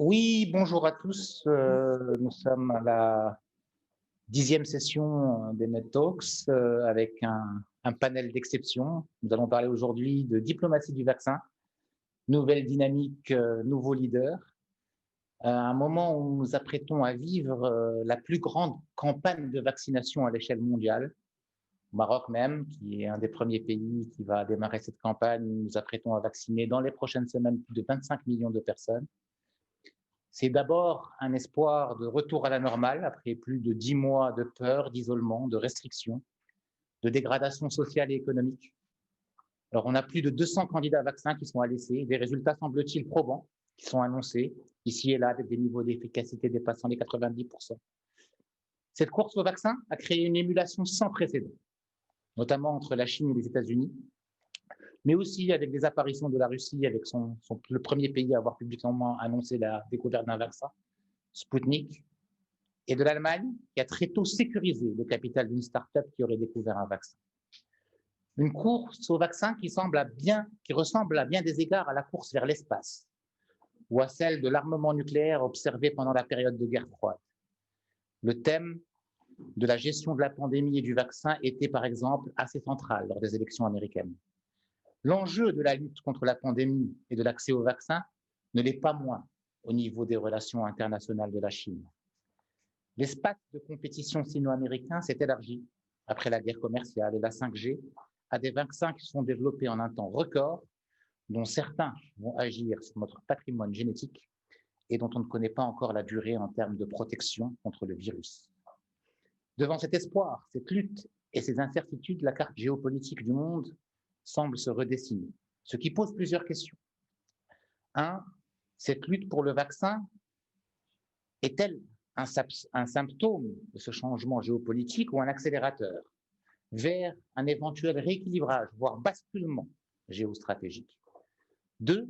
Oui, bonjour à tous. Nous sommes à la 10e session des MEDays avec un panel d'exception. Nous allons parler aujourd'hui de diplomatie du vaccin, nouvelle dynamique, nouveaux leaders. À un moment où nous nous apprêtons à vivre la plus grande campagne de vaccination à l'échelle mondiale, au Maroc même, qui est un des premiers pays qui va démarrer cette campagne, nous nous apprêtons à vacciner dans les prochaines semaines plus de 25 millions de personnes. C'est d'abord un espoir de retour à la normale après plus de 10 mois de peur, d'isolement, de restrictions, de dégradation sociale et économique. Alors, on a plus de 200 candidats vaccins qui sont à l'essai, des résultats semble-t-il probants qui sont annoncés ici et là avec des niveaux d'efficacité dépassant les 90%. Cette course au vaccin a créé une émulation sans précédent, notamment entre la Chine et les États-Unis, mais aussi avec les apparitions de la Russie, avec le premier pays à avoir publiquement annoncé la découverte d'un vaccin, Sputnik, et de l'Allemagne, qui a très tôt sécurisé le capital d'une start-up qui aurait découvert un vaccin. Une course au vaccin qui ressemble à bien des égards à la course vers l'espace, ou à celle de l'armement nucléaire observé pendant la période de guerre froide. Le thème de la gestion de la pandémie et du vaccin était, par exemple, assez central lors des élections américaines. L'enjeu de la lutte contre la pandémie et de l'accès au vaccin ne l'est pas moins au niveau des relations internationales de la Chine. L'espace de compétition sino-américain s'est élargi après la guerre commerciale et la 5G à des vaccins qui sont développés en un temps record, dont certains vont agir sur notre patrimoine génétique et dont on ne connaît pas encore la durée en termes de protection contre le virus. Devant cet espoir, cette lutte et ces incertitudes, la carte géopolitique du monde semble se redessiner, ce qui pose plusieurs questions. 1. Cette lutte pour le vaccin est-elle un symptôme de ce changement géopolitique ou un accélérateur vers un éventuel rééquilibrage, voire basculement géostratégique? 2.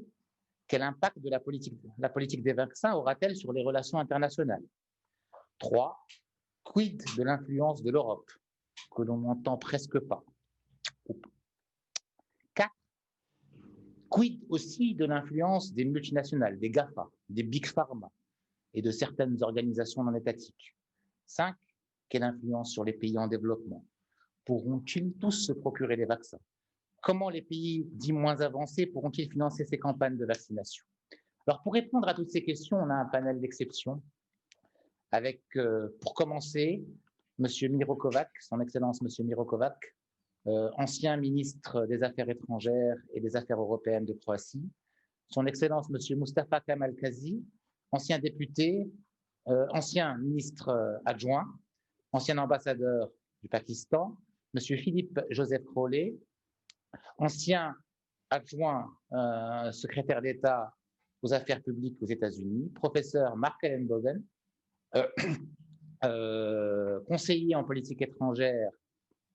Quel impact la politique des vaccins aura-t-elle sur les relations internationales? 3. Quid de l'influence de l'Europe, que l'on n'entend presque pas? 4. Quid aussi de l'influence des multinationales, des GAFA, des Big Pharma et de certaines organisations non étatiques? 5. Quelle influence sur les pays en développement? Pourront-ils tous se procurer des vaccins? Comment les pays dits moins avancés pourront-ils financer ces campagnes de vaccination? Alors, pour répondre à toutes ces questions, on a un panel d'exception avec, pour commencer, M. Miro Kovac, son Excellence M. Miro Kovac, ancien ministre des Affaires étrangères et des Affaires européennes de Croatie, son Excellence M. Mustafa Kamal Kazi, ancien député, ancien ministre adjoint, ancien ambassadeur du Pakistan, M. Philippe Joseph Crowley, ancien adjoint secrétaire d'État aux affaires publiques aux États-Unis, professeur Mark Ellenbogen, conseiller en politique étrangère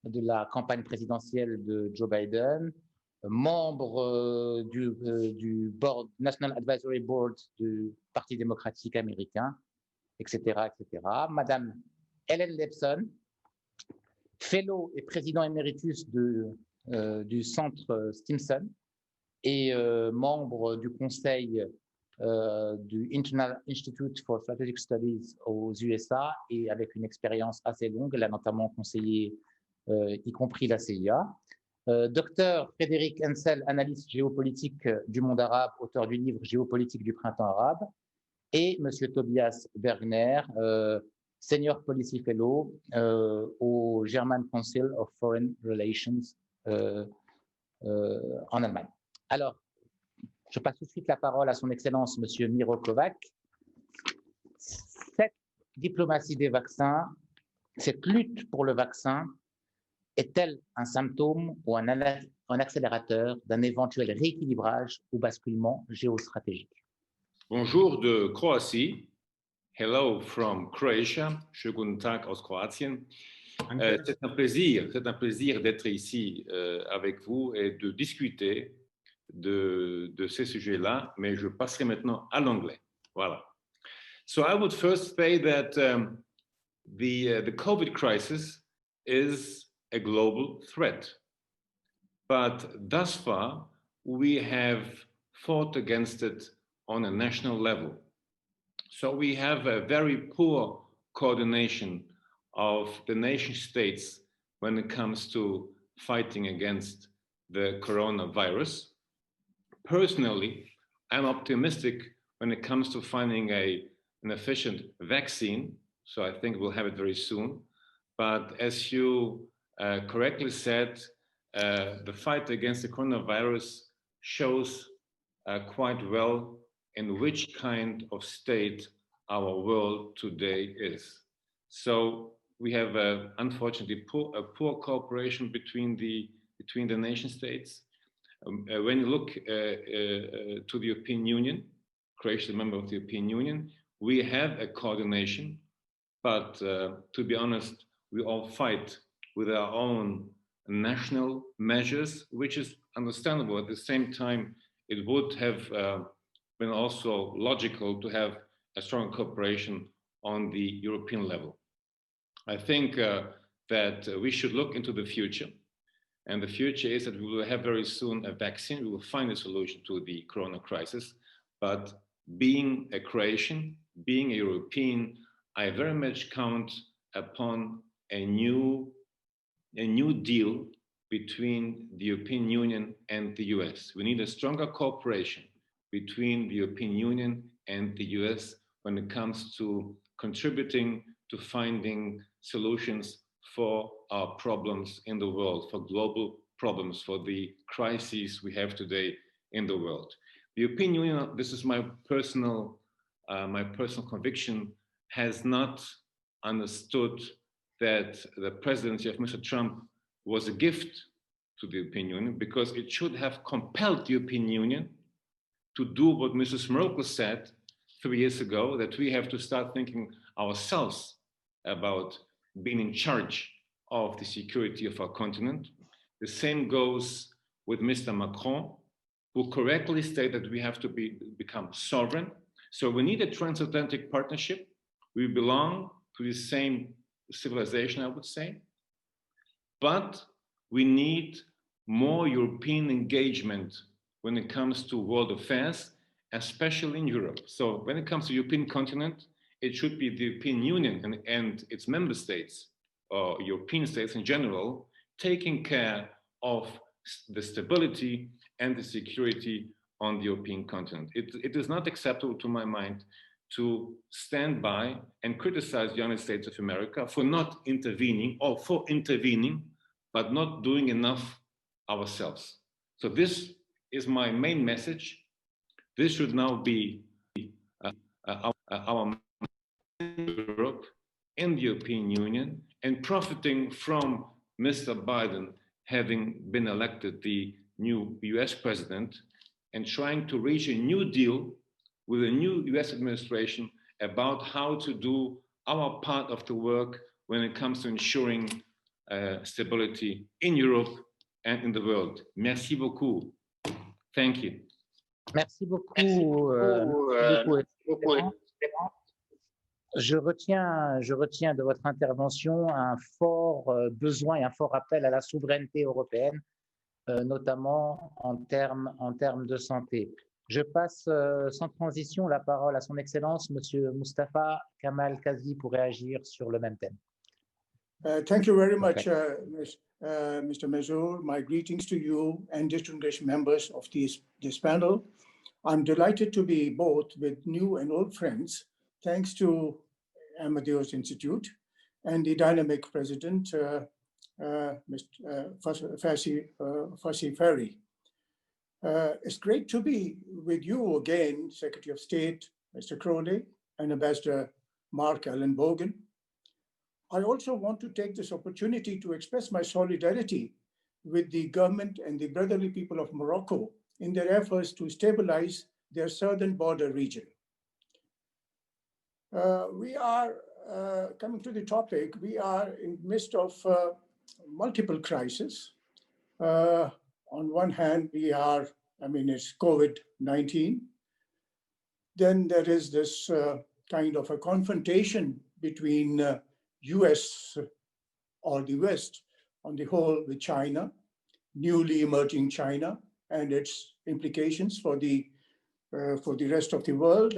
de la campagne présidentielle de Joe Biden, membre du board, National Advisory Board du Parti démocratique américain, etc., etc. Madame Helen Laipson, fellow et président éméritus du centre Stimson et membre du conseil du International Institute for Strategic Studies aux USA et avec une expérience assez longue. Elle a notamment conseillé, y compris la CIA. Docteur Frederic Encel, analyste géopolitique du monde arabe, auteur du livre Géopolitique du printemps arabe. Et Monsieur Tobias Bergner, Senior Policy Fellow au German Council of Foreign Relations en Allemagne. Alors, je passe tout de suite la parole à son Excellence, M. Miro Kovac. Cette diplomatie des vaccins, cette lutte pour le vaccin, est-elle un symptôme ou un accélérateur d'un éventuel rééquilibrage ou basculement géostratégique? Bonjour de Croatie. Hello from Croatia. Schönen guten Tag aus Kroatien. C'est un plaisir d'être ici avec vous et de discuter de ces sujets-là, mais je passerai maintenant à l'anglais. Voilà. So I would first say that the COVID crisis is a global threat, but thus far we have fought against it on a national level. So we have a very poor coordination of the nation states when it comes to fighting against the coronavirus. Personally, I'm optimistic when it comes to finding an efficient vaccine. So I think we'll have it very soon. But as you correctly said, the fight against the coronavirus shows quite well in which kind of state our world today is. So we have, unfortunately, a poor cooperation between the nation states. When you look to the European Union, Croatia is a member of the European Union, we have a coordination, but to be honest, we all fight with our own national measures, which is understandable. At the same time, it would have been also logical to have a strong cooperation on the European level. I think that we should look into the future. And the future is that we will have very soon a vaccine. We will find a solution to the corona crisis. But being a Croatian, being a European, I very much count upon a new deal between the European Union and the US. We need a stronger cooperation between the European Union and the US when it comes to contributing to finding solutions for our problems in the world, for global problems, for the crises we have today in the world. The European Union, this is my personal conviction, has not understood that the presidency of Mr. Trump was a gift to the European Union, because it should have compelled the European Union to do what Mrs. Merkel said 3 years ago, that we have to start thinking ourselves about being in charge of the security of our continent. The same goes with Mr. Macron, who correctly stated that we have to become sovereign. So we need a transatlantic partnership. We belong to the same civilization, I would say. But we need more European engagement when it comes to world affairs, especially in Europe. So when it comes to the European continent, it should be the European Union and its member states, or European states in general, taking care of the stability and the security on the European continent. It is not acceptable, to my mind, to stand by and criticize the United States of America for not intervening, or for intervening, but not doing enough ourselves. So this is my main message. This should now be our Europe in the European Union, and profiting from Mr. Biden having been elected the new US president, and trying to reach a new deal with a new US administration about how to do our part of the work when it comes to ensuring stability in Europe and in the world. Merci beaucoup. Thank you. Merci beaucoup. Je retiens de votre intervention un fort besoin et un fort appel à la souveraineté européenne, notamment en termes de santé. Je passe sans transition la parole à son Excellence, Monsieur Mustafa Kamal Kazi, pour réagir sur le même thème. Thank you very much, Mr. Mazur. My greetings to you and distinguished members of this panel. I'm delighted to be both with new and old friends, thanks to MEDays Institute and the dynamic president, Mr. Fassi Ferry. It's great to be with you again, Secretary of State, Mr. Crowley, and Ambassador Mark Allen Bogan. I also want to take this opportunity to express my solidarity with the government and the brotherly people of Morocco in their efforts to stabilize their southern border region. We are, coming to the topic, we are in the midst of multiple crises. On one hand, it's COVID-19. Then there is this kind of a confrontation between US or the West on the whole with China, newly emerging China, and its implications for the rest of the world.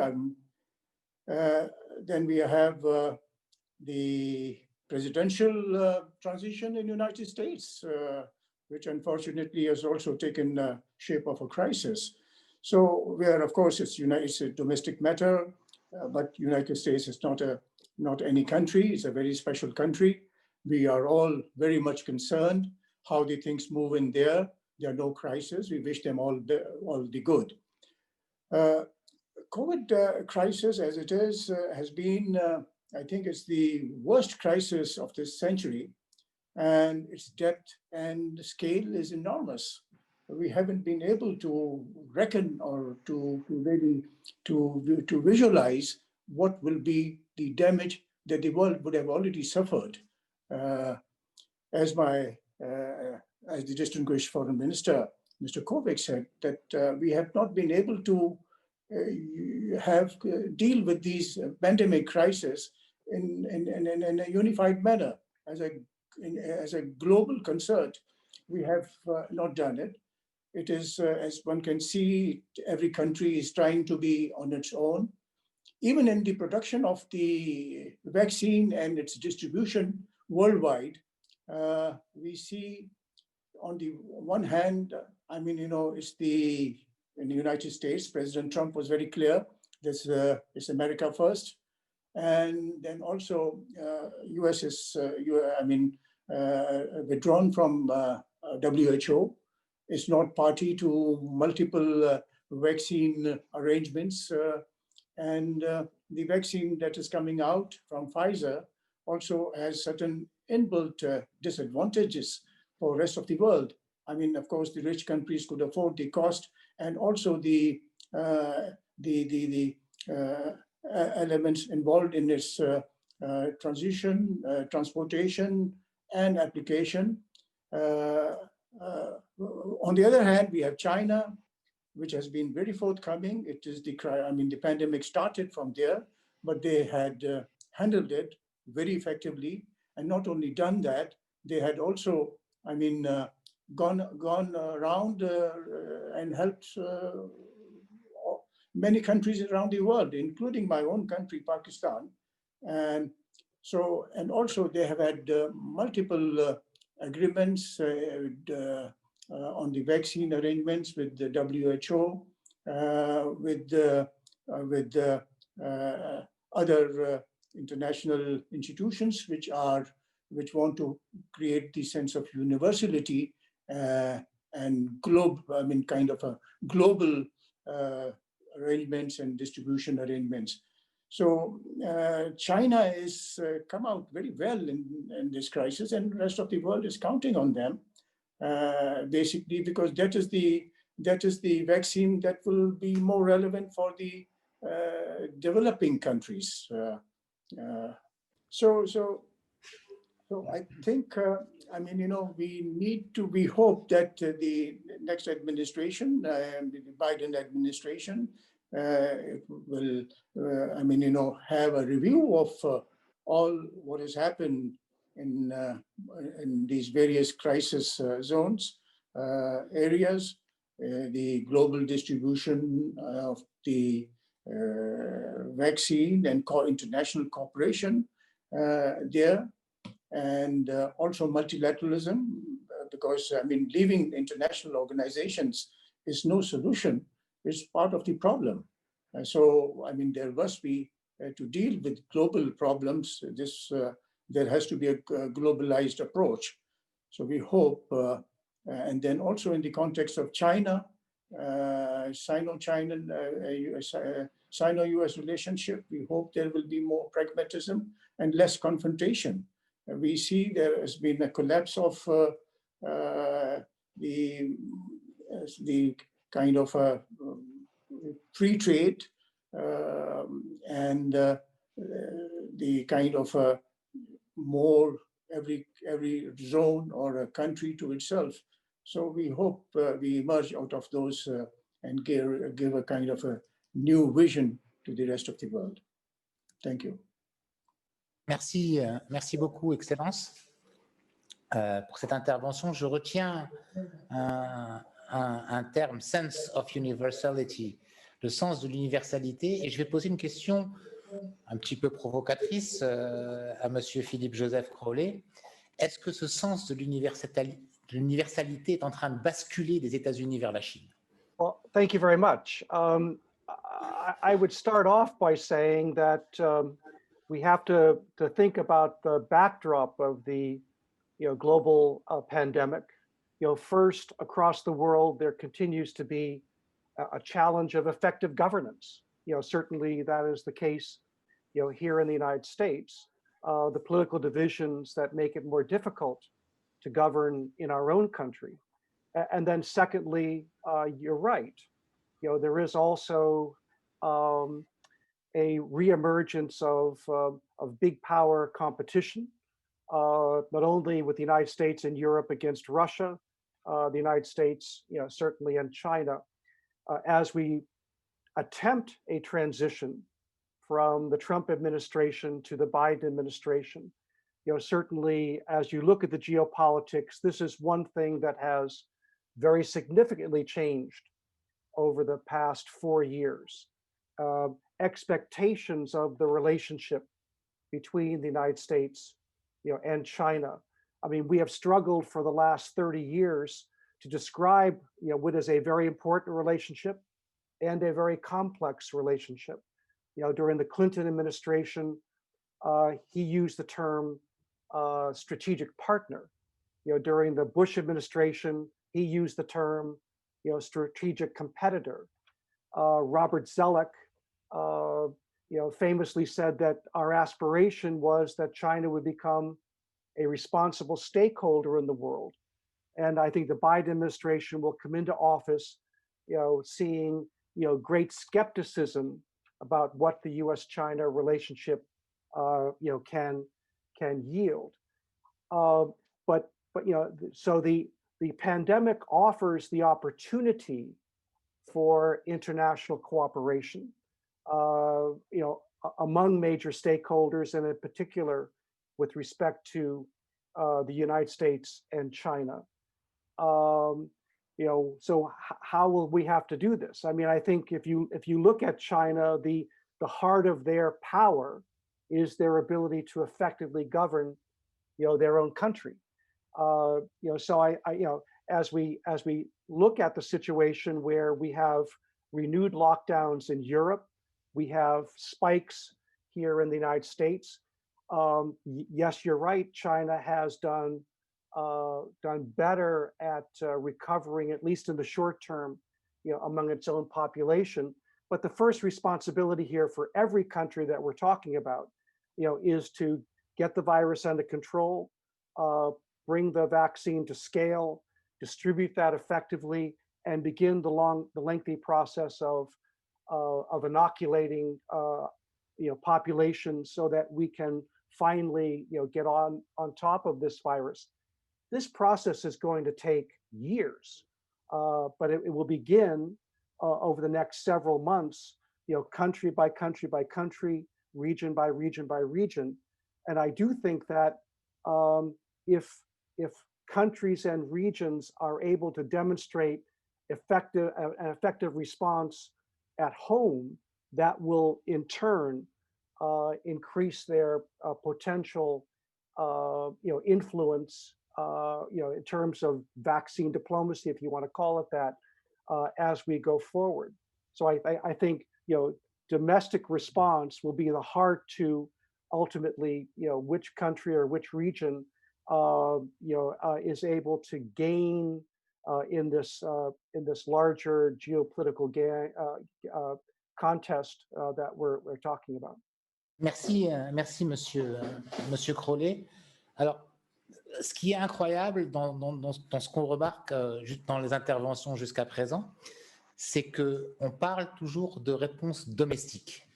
Then we have the presidential transition in the United States, which unfortunately has also taken shape of a crisis. So where, of course, it's a domestic matter, but United States is not any country. It's a very special country. We are all very much concerned how the things move in there. There are no crises. We wish them all the good. COVID crisis, as it is, has been, I think it's the worst crisis of this century, and its depth and scale is enormous. We haven't been able to reckon or to really to visualize what will be the damage that the world would have already suffered. As the distinguished foreign minister, Mr. Kovac, said, that we have not been able to deal with these pandemic crises in a unified manner. As a global concert, we have not done it. It is, as one can see, every country is trying to be on its own. Even in the production of the vaccine and its distribution worldwide, we see on the one hand, I mean, it's in the United States, President Trump was very clear, this is America first. And then also US is, withdrawn from WHO. It's not party to multiple vaccine arrangements. And the vaccine that is coming out from Pfizer also has certain inbuilt disadvantages for the rest of the world. I mean, of course, the rich countries could afford the cost and also the elements involved in this transition, transportation, and application. On the other hand, we have China, which has been very forthcoming. It is the pandemic started from there, but they had handled it very effectively, and not only done that, they had also, gone around and helped many countries around the world, including my own country, Pakistan. And also they have had multiple agreements on the vaccine arrangements with the WHO, with other international institutions which want to create the sense of universality and kind of a global arrangements and distribution arrangements. So China has come out very well in this crisis, and the rest of the world is counting on them, basically because that is the vaccine that will be more relevant for the developing countries. So I think, we hope that the next administration, the Biden administration, will, have a review of all what has happened in these various crisis zones, areas, the global distribution of the vaccine and international cooperation there, and also multilateralism, because leaving international organizations is no solution. It's part of the problem. So there must be, to deal with global problems, there has to be a globalized approach. So we hope, and then also in the context of China, Sino-US relationship, we hope there will be more pragmatism and less confrontation. We see there has been a collapse of the kind of free trade and the kind of more every zone or a country to itself. So we hope we emerge out of those and give a kind of a new vision to the rest of the world. Thank you. Merci, merci beaucoup, Excellence, pour cette intervention. Je retiens un terme, sense of universality, le sens de l'universalité, et je vais poser une question un petit peu provocatrice à Monsieur Philippe Joseph Crowley. Est-ce que ce sens de l'universalité est en train de basculer des États-Unis vers la Chine? Well, thank you very much. I would start off by saying that we have to think about the backdrop of the global pandemic. First, across the world, there continues to be a challenge of effective governance. Certainly that is the case here in the United States. The political divisions that make it more difficult to govern in our own country. And then secondly, you're right. There is also a reemergence of big power competition, not only with the United States and Europe against Russia, the United States, certainly, and China, as we attempt a transition from the Trump administration to the Biden administration. Certainly, as you look at the geopolitics, this is one thing that has very significantly changed over the past 4 years. Expectations of the relationship between the United States, and China. I mean, we have struggled for the last 30 years to describe, what is a very important relationship and a very complex relationship. During the Clinton administration, he used the term strategic partner. During the Bush administration, he used the term, strategic competitor. Robert Zoellick, famously said that our aspiration was that China would become a responsible stakeholder in the world. And I think the Biden administration will come into office, seeing, great skepticism about what the U.S.-China relationship, can yield. But so the pandemic offers the opportunity for international cooperation, among major stakeholders, and in particular with respect to the United States and China. So how will we have to do this? I mean, I think if you look at China, the heart of their power is their ability to effectively govern, their own country. So I as we look at the situation where we have renewed lockdowns in Europe, we have spikes here in the United States. Yes, you're right. China has done better at recovering, at least in the short term, among its own population. But the first responsibility here for every country that we're talking about, is to get the virus under control, bring the vaccine to scale, distribute that effectively, and begin the lengthy process of inoculating, populations so that we can finally, get on top of this virus. This process is going to take years, but it will begin over the next several months, country by country by country, region by region by region. And I do think that if countries and regions are able to demonstrate an effective response at home, that will in turn increase their potential, influence, in terms of vaccine diplomacy, if you want to call it that, as we go forward. So I think, domestic response will be the heart to ultimately, which country or which region, is able to gain in this larger geopolitical contest that we're talking about. Merci, monsieur Crowley. Alors, ce qui est incroyable dans ce qu'on remarque dans les interventions jusqu'à présent, c'est qu'on parle toujours de réponse domestique.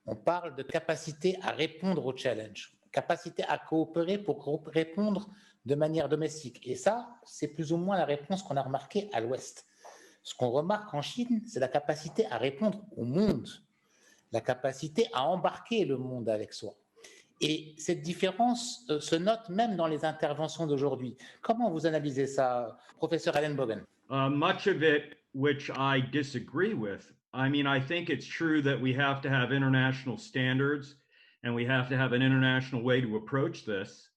On parle de capacité à répondre aux challenges, capacité à coopérer pour répondre de manière domestique. Et ça, c'est plus ou moins la réponse qu'on a remarquée à l'Ouest. Ce qu'on remarque en Chine, c'est la capacité à répondre au monde, la capacité à embarquer le monde avec soi. Et cette différence se note même dans les interventions d'aujourd'hui. Comment vous analysez ça, professeur Allen Bogen? Much of it, which I disagree with, I mean, I think it's true that we have to have international standards and we have to have an international way to approach this.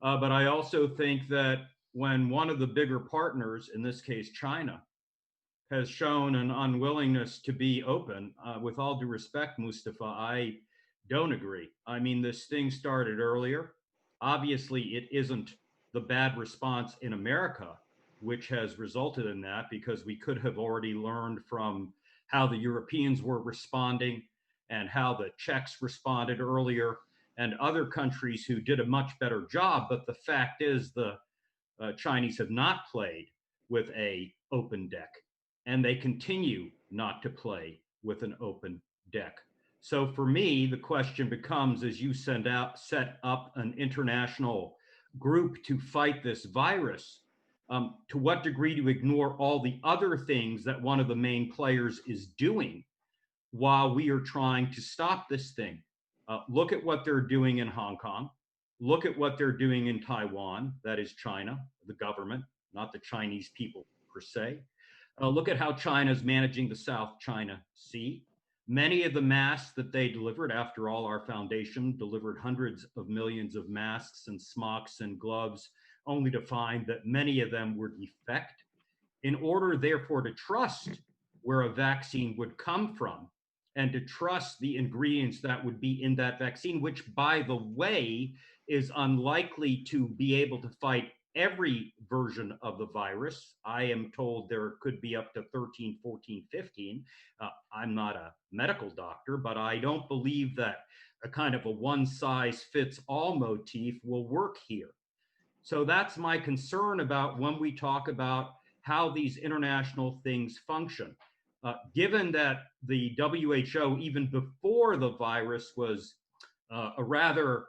But I also think that when one of the bigger partners, in this case, China, has shown an unwillingness to be open, with all due respect, Mustafa, I don't agree. I mean, this thing started earlier. Obviously, it isn't the bad response in America, which has resulted in that, because we could have already learned from how the Europeans were responding and how the Czechs responded earlier and other countries who did a much better job. But the fact is the Chinese have not played with an open deck, and they continue not to play with an open deck. So for me, the question becomes, as you set up an international group to fight this virus, to what degree to ignore all the other things that one of the main players is doing while we are trying to stop this thing? Look at what they're doing in Hong Kong. Look at what they're doing in Taiwan, that is China, the government, not the Chinese people per se. Look at how China's managing the South China Sea. Many of the masks that they delivered, after all, our foundation delivered hundreds of millions of masks and smocks and gloves, only to find that many of them were defect. In order, therefore, to trust where a vaccine would come from and to trust the ingredients that would be in that vaccine, which, by the way, is unlikely to be able to fight every version of the virus. I am told there could be up to 13, 14, 15. I'm not a medical doctor, but I don't believe that a kind of a one-size-fits-all motif will work here. So that's my concern about when we talk about how these international things function. Given that the WHO, even before the virus, was a rather,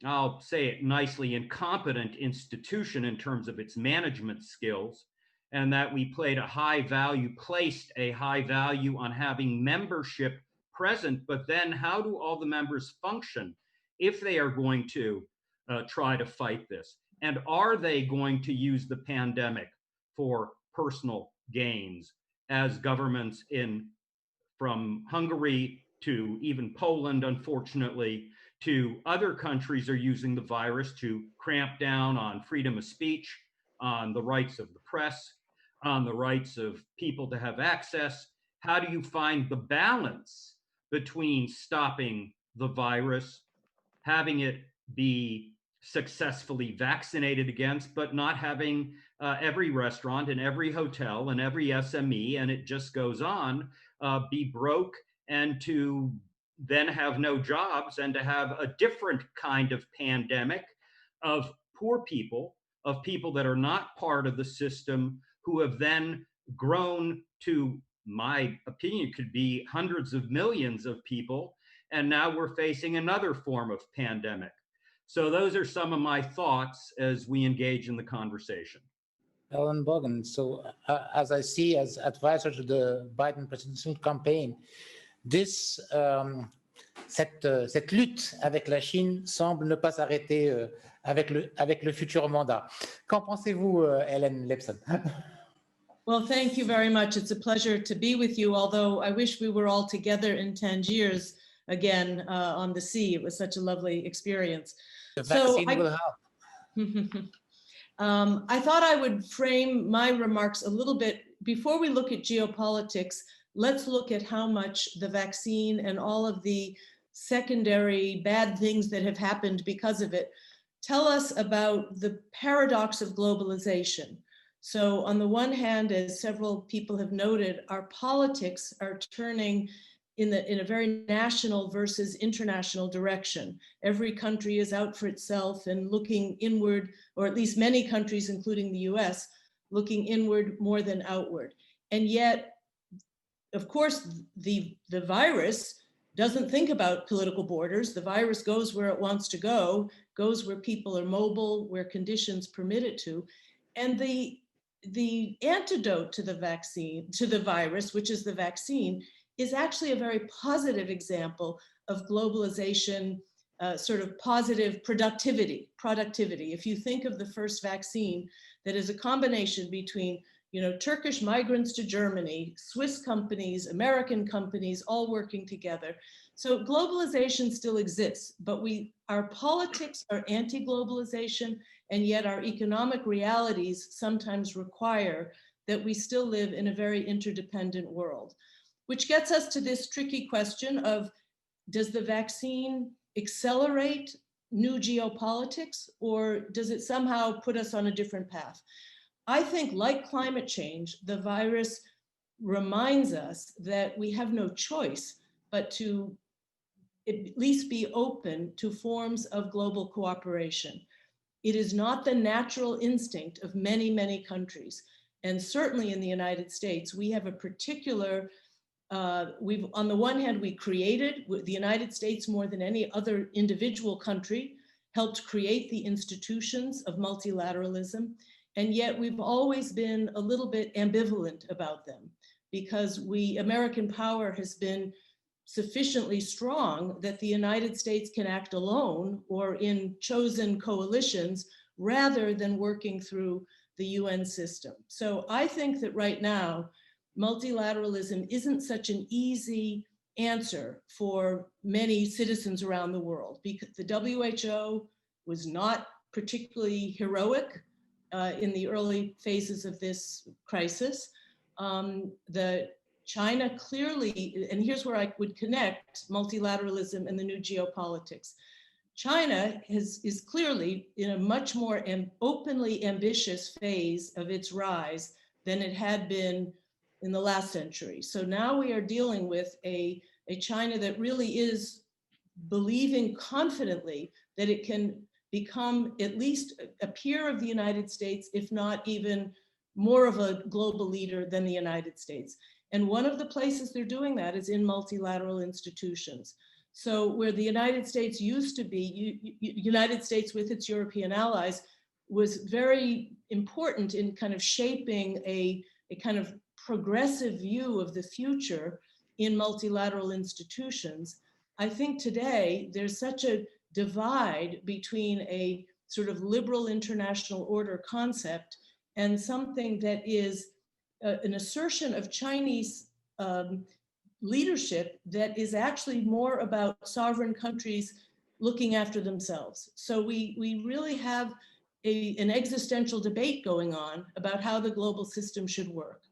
I'll say it nicely, incompetent institution in terms of its management skills, and that we placed a high value on having membership present, but then how do all the members function if they are going to try to fight this? And are they going to use the pandemic for personal gains, as governments from Hungary to even Poland, unfortunately, to other countries are using the virus to cramp down on freedom of speech, on the rights of the press, on the rights of people to have access? How do you find the balance between stopping the virus, having it be successfully vaccinated against, but not having every restaurant and every hotel and every SME, and it just goes on, be broke, and to then have no jobs, and to have a different kind of pandemic of poor people, of people that are not part of the system, who have then grown to, my opinion, could be hundreds of millions of people, and now we're facing another form of pandemic. So those are some of my thoughts as we engage in the conversation. Ellen Bogan, so as I see, as advisor to the Biden presidential campaign, cette lutte avec la Chine semble ne pas s'arrêter avec le futur mandat. Qu'en pensez-vous, Hélène Laipson? Well, thank you very much. It's a pleasure to be with you, although I wish we were all together in Tangiers again on the sea. It was such a lovely experience. The vaccine will help. I thought I would frame my remarks a little bit. Before we look at geopolitics, let's look at how much the vaccine and all of the secondary bad things that have happened because of it tell us about the paradox of globalization. So on the one hand, as several people have noted, our politics are turning in a very national versus international direction. Every country is out for itself and looking inward, or at least many countries, including the US, looking inward more than outward. And yet, of course, the virus doesn't think about political borders. The virus goes where it wants to go, goes where people are mobile, where conditions permit it to. And the antidote to the vaccine, to the virus, which is the vaccine, is actually a very positive example of globalization, sort of positive productivity. If you think of the first vaccine, that is a combination between You know, Turkish migrants to Germany, Swiss companies, American companies, all working together. So globalization still exists, but our politics are anti-globalization, and yet our economic realities sometimes require that we still live in a very interdependent world, which gets us to this tricky question of, does the vaccine accelerate new geopolitics, or does it somehow put us on a different path? I think, like climate change, the virus reminds us that we have no choice but to at least be open to forms of global cooperation. It is not the natural instinct of many, many countries. And certainly in the United States, we have a particular, on the one hand, we created, the United States more than any other individual country, helped create the institutions of multilateralism. And yet we've always been a little bit ambivalent about them, because American power has been sufficiently strong that the United States can act alone or in chosen coalitions rather than working through the UN system. So I think that right now, multilateralism isn't such an easy answer for many citizens around the world, because the WHO was not particularly heroic in the early phases of this crisis. China clearly, and here's where I would connect multilateralism and the new geopolitics. China is clearly in a much more openly ambitious phase of its rise than it had been in the last century. So now we are dealing with a China that really is believing confidently that it can become at least a peer of the United States, if not even more of a global leader than the United States. And one of the places they're doing that is in multilateral institutions. So where the United States used to be, United States with its European allies, was very important in kind of shaping a kind of progressive view of the future in multilateral institutions. I think today there's such a divide between a sort of liberal international order concept and something that is an assertion of Chinese leadership that is actually more about sovereign countries looking after themselves. So we really have an existential debate going on about how the global system should work.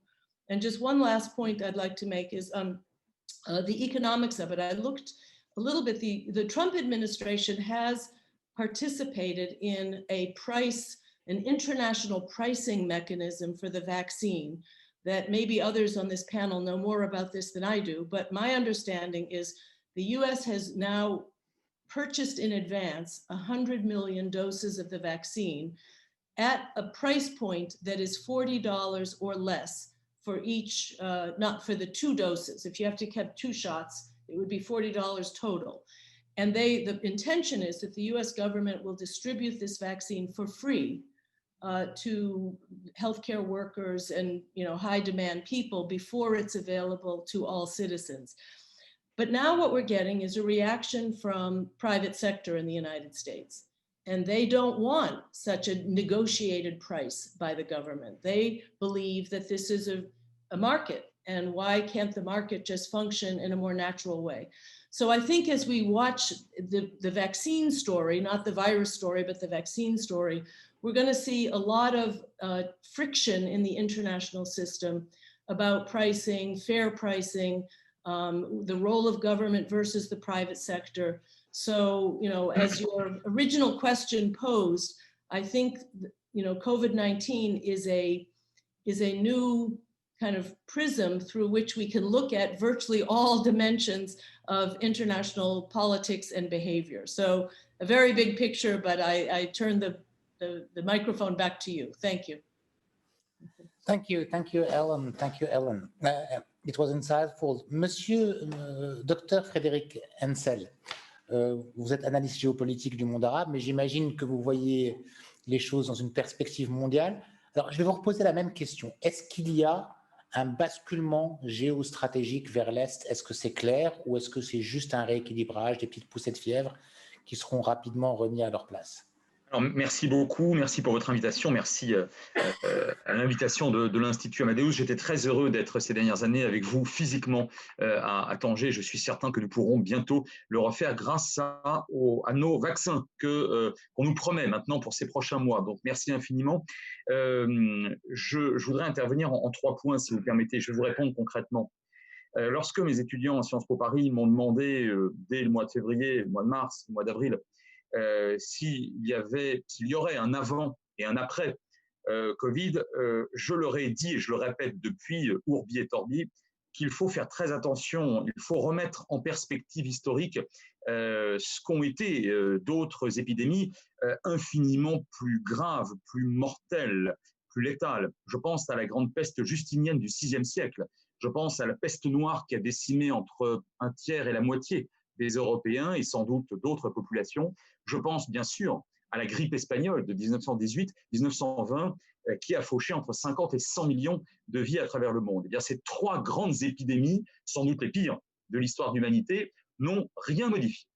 And just one last point I'd like to make is the economics of it. I looked a little bit, the Trump administration has participated in an international pricing mechanism for the vaccine that maybe others on this panel know more about this than I do, but my understanding is the US has now purchased in advance 100 million doses of the vaccine at a price point that is $40 or less for each, not for the 2 doses. If you have to get 2 shots, it would be $40 total. And the intention is that the US government will distribute this vaccine for free to healthcare workers and high demand people before it's available to all citizens. But now what we're getting is a reaction from private sector in the United States. And they don't want such a negotiated price by the government. They believe that this is a market, and why can't the market just function in a more natural way? So I think as we watch the vaccine story, not the virus story, but the vaccine story, we're going to see a lot of friction in the international system about pricing, fair pricing, the role of government versus the private sector. So, as your original question posed, I think, COVID-19 is a new kind of prism through which we can look at virtually all dimensions of international politics and behavior. So a very big picture, but I turn the microphone back to you. Thank you. Thank you, Ellen. Thank you, Ellen. It was insightful. Monsieur Dr. Frederic Encel, vous êtes analyste géopolitique du monde arabe, mais j'imagine que vous voyez les choses dans une perspective mondiale. Alors, je vais vous reposer la même question. Est-ce qu'il y a un basculement géostratégique vers l'Est? Est-ce que c'est clair, ou est-ce que c'est juste un rééquilibrage, des petites poussées de fièvre qui seront rapidement remis à leur place? Alors, merci beaucoup, merci pour votre invitation, merci à l'invitation de l'Institut Amadeus. J'étais très heureux d'être ces dernières années avec vous physiquement à Tanger. Je suis certain que nous pourrons bientôt le refaire grâce à nos vaccins qu'on nous promet maintenant pour ces prochains mois. Donc, merci infiniment. Je voudrais intervenir en 3 points, si vous permettez. Je vais vous répondre concrètement. Lorsque mes étudiants à Sciences Po Paris m'ont demandé dès le mois de février, le mois de mars, le mois d'avril, s'il y aurait un avant et un après Covid, je leur ai dit, et je le répète depuis Ourbi et Torbi, qu'il faut faire très attention, il faut remettre en perspective historique ce qu'ont été d'autres épidémies infiniment plus graves, plus mortelles, plus létales. Je pense à la grande peste justinienne du VIe siècle. Je pense à la peste noire qui a décimé entre 1/3 et la moitié des Européens et sans doute d'autres populations. Je pense bien sûr à la grippe espagnole de 1918-1920 qui a fauché entre 50 et 100 millions de vies à travers le monde. Eh bien, ces 3 grandes épidémies, sans doute les pires de l'histoire de l'humanité, n'ont rien modifié.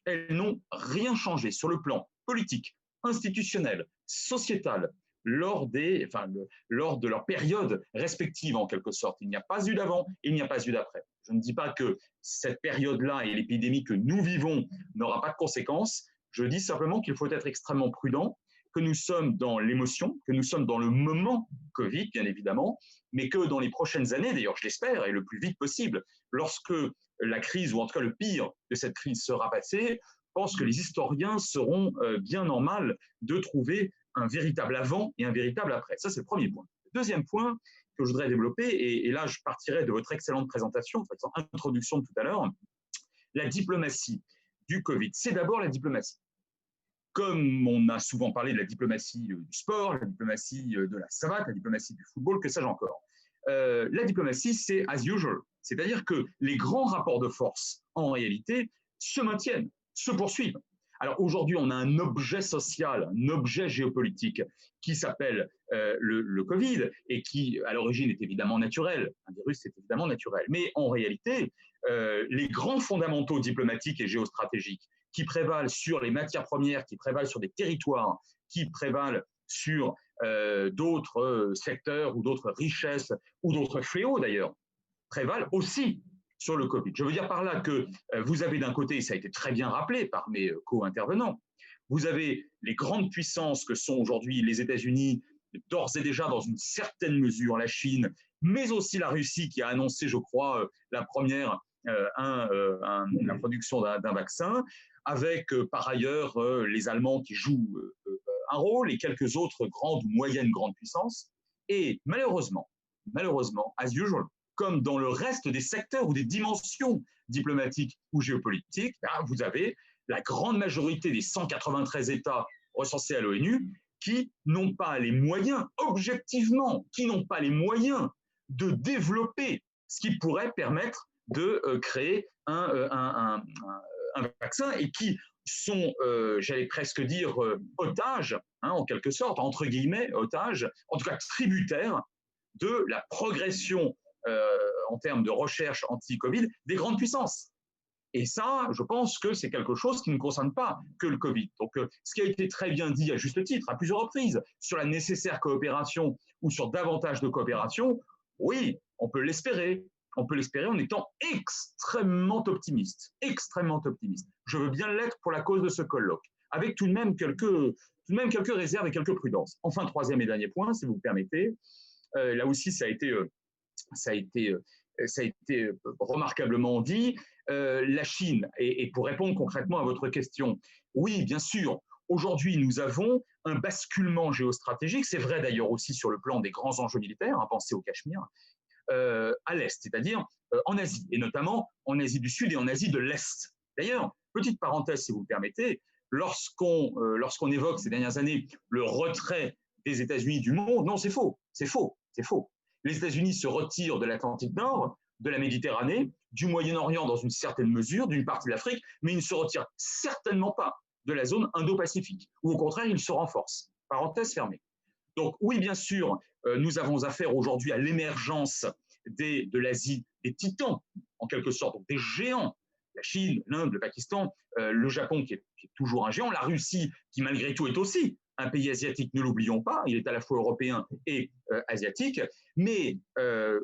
Elles n'ont rien changé sur le plan politique, institutionnel, sociétal, lors de leur période respective en quelque sorte. Il n'y a pas eu d'avant, il n'y a pas eu d'après. Je ne dis pas que cette période-là et l'épidémie que nous vivons n'aura pas de conséquences. Je dis simplement qu'il faut être extrêmement prudent, que nous sommes dans l'émotion, que nous sommes dans le moment Covid, bien évidemment, mais que dans les prochaines années, d'ailleurs je l'espère, et le plus vite possible, lorsque la crise, ou en tout cas le pire de cette crise sera passé, je pense que les historiens seront bien en mal de trouver un véritable avant et un véritable après. Ça, c'est le premier point. Le deuxième point que je voudrais développer, et là, je partirai de votre excellente présentation, de votre introduction de tout à l'heure, la diplomatie du Covid. C'est d'abord la diplomatie. Comme on a souvent parlé de la diplomatie du sport, la diplomatie de la savate, la diplomatie du football, que sais-je encore. La diplomatie, c'est as usual. C'est-à-dire que les grands rapports de force, en réalité, se maintiennent, se poursuivent. Alors aujourd'hui, on a un objet social, un objet géopolitique qui s'appelle le Covid et qui, à l'origine, est évidemment naturel. Un virus, c'est évidemment naturel. Mais en réalité, les grands fondamentaux diplomatiques et géostratégiques qui prévalent sur les matières premières, qui prévalent sur des territoires, qui prévalent sur d'autres secteurs ou d'autres richesses ou d'autres fléaux d'ailleurs, prévalent aussi sur le Covid. Je veux dire par là que vous avez d'un côté, ça a été très bien rappelé par mes co-intervenants, vous avez les grandes puissances que sont aujourd'hui les États-Unis, d'ores et déjà dans une certaine mesure la Chine, mais aussi la Russie qui a annoncé, je crois, la production d'un vaccin, avec par ailleurs les Allemands qui jouent un rôle et quelques autres grandes ou moyennes grandes puissances. Et malheureusement, as usual, comme dans le reste des secteurs ou des dimensions diplomatiques ou géopolitiques, vous avez la grande majorité des 193 États recensés à l'ONU qui n'ont pas les moyens, objectivement, qui n'ont pas les moyens de développer ce qui pourrait permettre de créer un vaccin et qui sont, j'allais presque dire, otages, en quelque sorte, entre guillemets, otages, en tout cas tributaires de la progression en termes de recherche anti-Covid des grandes puissances. Et ça, je pense que c'est quelque chose qui ne concerne pas que le Covid. Donc, ce qui a été très bien dit à juste titre, à plusieurs reprises, sur la nécessaire coopération ou sur davantage de coopération, oui, on peut l'espérer. On peut l'espérer en étant extrêmement optimiste. Extrêmement optimiste. Je veux bien l'être pour la cause de ce colloque, avec tout de même quelques réserves et quelques prudences. Enfin, troisième et dernier point, si vous me permettez, là aussi, ça a été remarquablement dit, la Chine, et pour répondre concrètement à votre question, oui, bien sûr, aujourd'hui, nous avons un basculement géostratégique, c'est vrai d'ailleurs aussi sur le plan des grands enjeux militaires, pensez au Cachemire, à l'Est, c'est-à-dire en Asie, et notamment en Asie du Sud et en Asie de l'Est. D'ailleurs, petite parenthèse, si vous me permettez, lorsqu'on évoque ces dernières années le retrait des États-Unis du monde, non, c'est faux, c'est faux, c'est faux. Les États-Unis se retirent de l'Atlantique Nord, de la Méditerranée, du Moyen-Orient dans une certaine mesure, d'une partie de l'Afrique, mais ils ne se retirent certainement pas de la zone Indo-Pacifique, où au contraire, ils se renforcent. Parenthèse fermée. Donc oui, bien sûr, nous avons affaire aujourd'hui à l'émergence de l'Asie, des titans, en quelque sorte, donc des géants la Chine, l'Inde, le Pakistan, le Japon qui est toujours un géant, la Russie qui malgré tout est aussi un pays asiatique, ne l'oublions pas, il est à la fois européen et asiatique, mais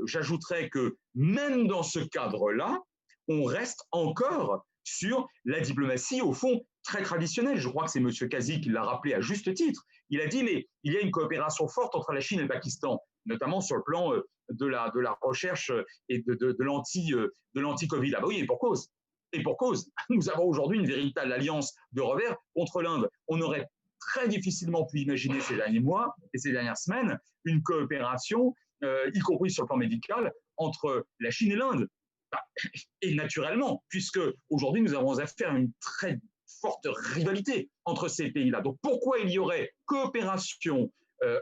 j'ajouterais que même dans ce cadre-là, on reste encore sur la diplomatie, au fond, très traditionnelle. Je crois que c'est M. Kazi qui l'a rappelé à juste titre. Il a dit, mais il y a une coopération forte entre la Chine et le Pakistan, notamment sur le plan de la recherche et de l'anti-Covid. Ah bah oui, et pour cause. Et pour cause, nous avons aujourd'hui une véritable alliance de revers contre l'Inde. On aurait très difficilement pu imaginer ces derniers mois et ces dernières semaines une coopération, y compris sur le plan médical, entre la Chine et l'Inde. Et naturellement, puisque aujourd'hui nous avons affaire à une très forte rivalité entre ces pays-là. Donc pourquoi il y aurait coopération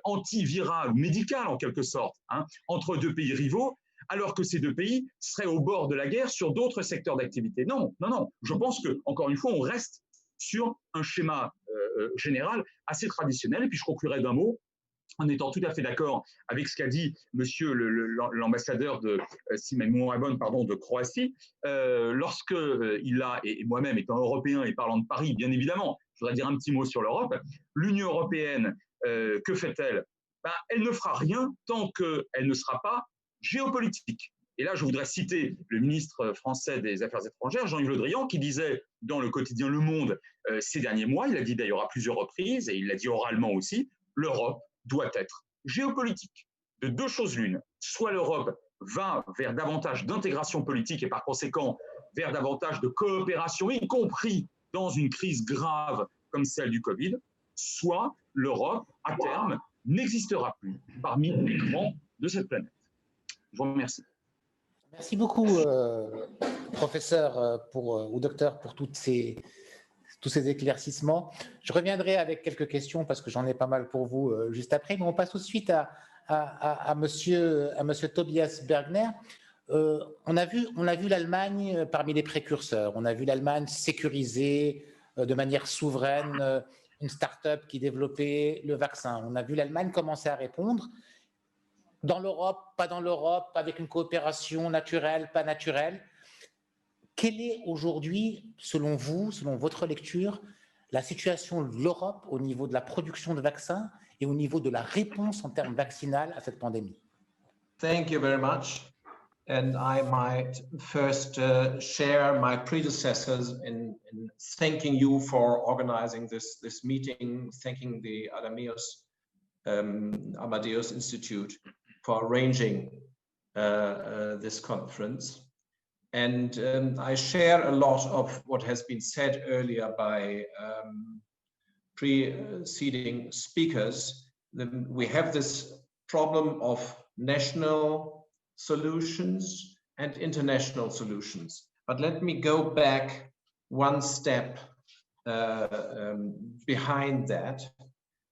antivirale, médicale en quelque sorte, entre deux pays rivaux, alors que ces deux pays seraient au bord de la guerre sur d'autres secteurs d'activité? Non, non, non. Je pense que, encore une fois, on reste sur un schéma général assez traditionnel. Et puis je conclurai d'un mot, en étant tout à fait d'accord avec ce qu'a dit monsieur l'ambassadeur de, si ma mémoire est bonne, pardon, de Croatie, lorsque il a, et moi-même étant européen et parlant de Paris, bien évidemment, je voudrais dire un petit mot sur l'Europe. L'Union européenne, que fait-elle? Elle ne fera rien tant qu'elle ne sera pas géopolitique. Et là, je voudrais citer le ministre français des Affaires étrangères, Jean-Yves Le Drian, qui disait dans le quotidien Le Monde ces derniers mois, il l'a dit d'ailleurs à plusieurs reprises, et il l'a dit oralement aussi, l'Europe doit être géopolitique. De deux choses l'une, soit l'Europe va vers davantage d'intégration politique et par conséquent vers davantage de coopération, y compris dans une crise grave comme celle du Covid, soit l'Europe, à terme, n'existera plus parmi les grands de cette planète. Je vous remercie. Merci beaucoup, professeur ou docteur, pour tous ces éclaircissements. Je reviendrai avec quelques questions parce que j'en ai pas mal pour vous juste après, mais on passe tout de suite à monsieur Tobias Bergner. On a vu l'Allemagne parmi les précurseurs. On a vu l'Allemagne sécuriser de manière souveraine une start-up qui développait le vaccin. On a vu l'Allemagne commencer à répondre. Dans l'Europe, pas dans l'Europe, avec une coopération naturelle, pas naturelle. Quelle est aujourd'hui, selon vous, selon votre lecture, la situation de l'Europe au niveau de la production de vaccins et au niveau de la réponse en termes vaccinal à cette pandémie? Thank you very much. And I might first share my predecessors in thanking you for organizing this meeting, thanking the Amadeus Institute for arranging this conference. And I share a lot of what has been said earlier by preceding speakers. We have this problem of national solutions and international solutions. But let me go back one step behind that.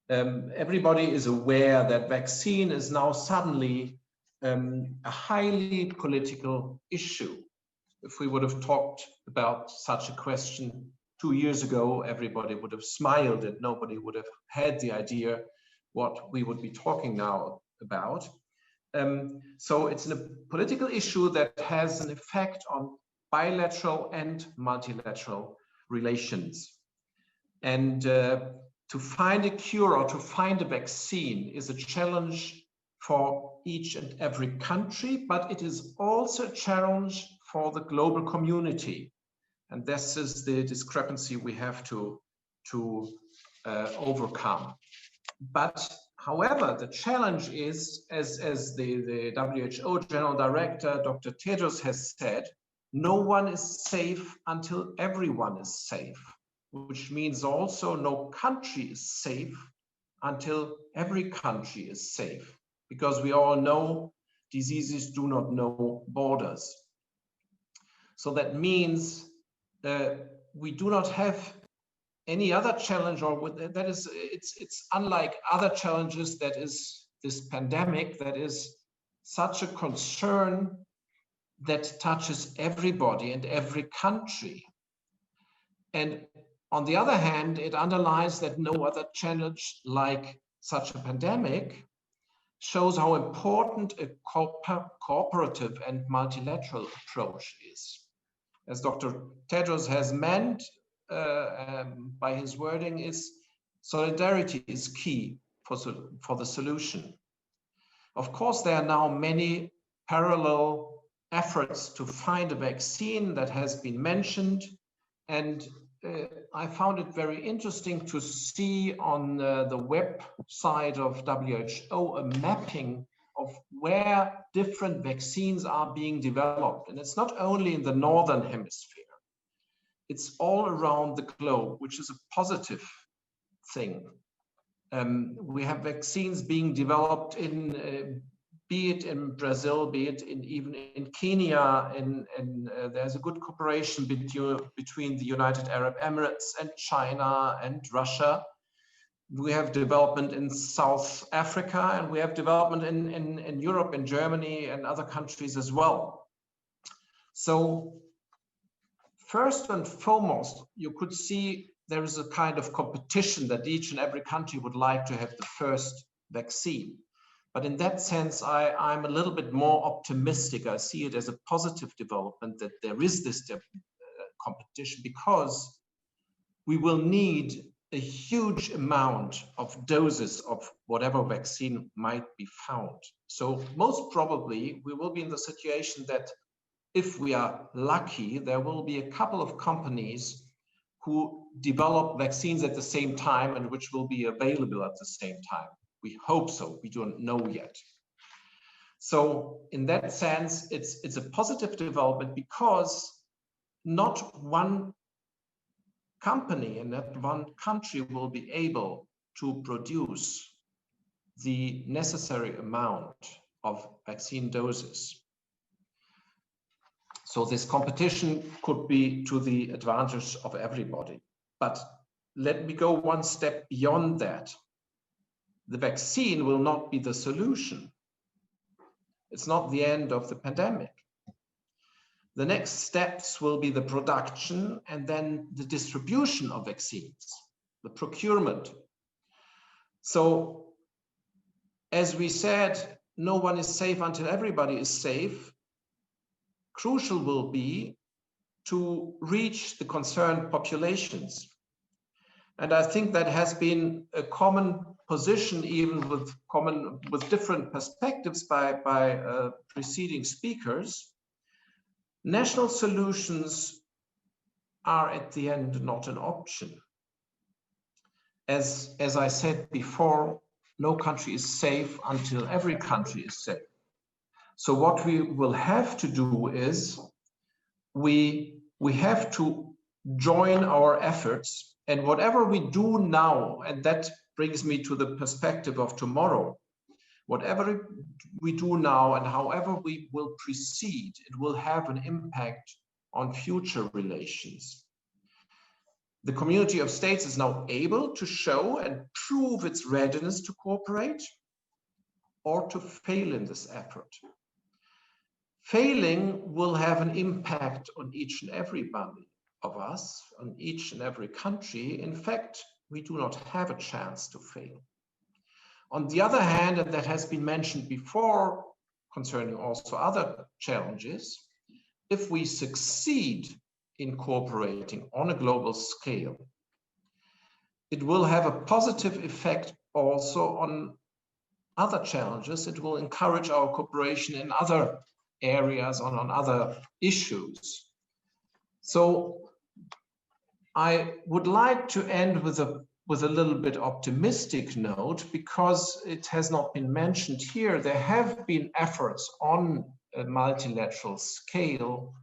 Everybody is aware that vaccine is now suddenly a highly political issue. If we would have talked about such a question 2 years ago, everybody would have smiled and nobody would have had the idea what we would be talking now about. So it's a political issue that has an effect on bilateral and multilateral relations. And to find a cure or to find a vaccine is a challenge for each and every country, but it is also a challenge for the global community. And this is the discrepancy we have to overcome. But however, the challenge is, as the WHO General Director, Dr. Tedros has said, no one is safe until everyone is safe, which means also no country is safe until every country is safe, because we all know diseases do not know borders. So that means we do not have any other challenge, or that is, it's unlike other challenges that is this pandemic, that is such a concern that touches everybody and every country. And on the other hand, it underlines that no other challenge like such a pandemic shows how important a cooperative and multilateral approach is. as Dr. Tedros has meant by his wording, is solidarity is key for the solution. Of course, there are now many parallel efforts to find a vaccine that has been mentioned, and I found it very interesting to see on the website of WHO a mapping of where different vaccines are being developed. And it's not only in the Northern Hemisphere, it's all around the globe, which is a positive thing. We have vaccines being developed in, be it in Brazil, be it even in Kenya, there's a good cooperation between the United Arab Emirates and China and Russia. We have development in South Africa, and we have development in Europe, in Germany and other countries as well. So first and foremost, you could see there is a kind of competition that each and every country would like to have the first vaccine. But in that sense, I'm a little bit more optimistic. I see it as a positive development that there is this competition, because we will need a huge amount of doses of whatever vaccine might be found. So most probably we will be in the situation that if we are lucky, there will be a couple of companies who develop vaccines at the same time and which will be available at the same time. We hope so. We don't know yet. So in that sense, it's a positive development, because not one company and not one country will be able to produce the necessary amount of vaccine doses. So this competition could be to the advantage of everybody. But let me go one step beyond that. The vaccine will not be the solution. It's not the end of the pandemic. The next steps will be the production and then the distribution of vaccines, the procurement. So, as we said, no one is safe until everybody is safe. Crucial will be to reach the concerned populations. And I think that has been a common position, even with different perspectives by preceding speakers. National solutions are at the end not an option. As I said before, no country is safe until every country is safe. So what we will have to do is we have to join our efforts, and whatever we do now, and that brings me to the perspective of tomorrow, whatever we do now and however we will proceed, it will have an impact on future relations. The community of states is now able to show and prove its readiness to cooperate or to fail in this effort. Failing will have an impact on each and everybody of us, on each and every country. In fact, we do not have a chance to fail. On the other hand, and that has been mentioned before concerning also other challenges, if we succeed in cooperating on a global scale, it will have a positive effect also on other challenges. It will encourage our cooperation in other areas, on other issues. So I would like to end with a little bit optimistic note, because it has not been mentioned here. There have been efforts on a multilateral scale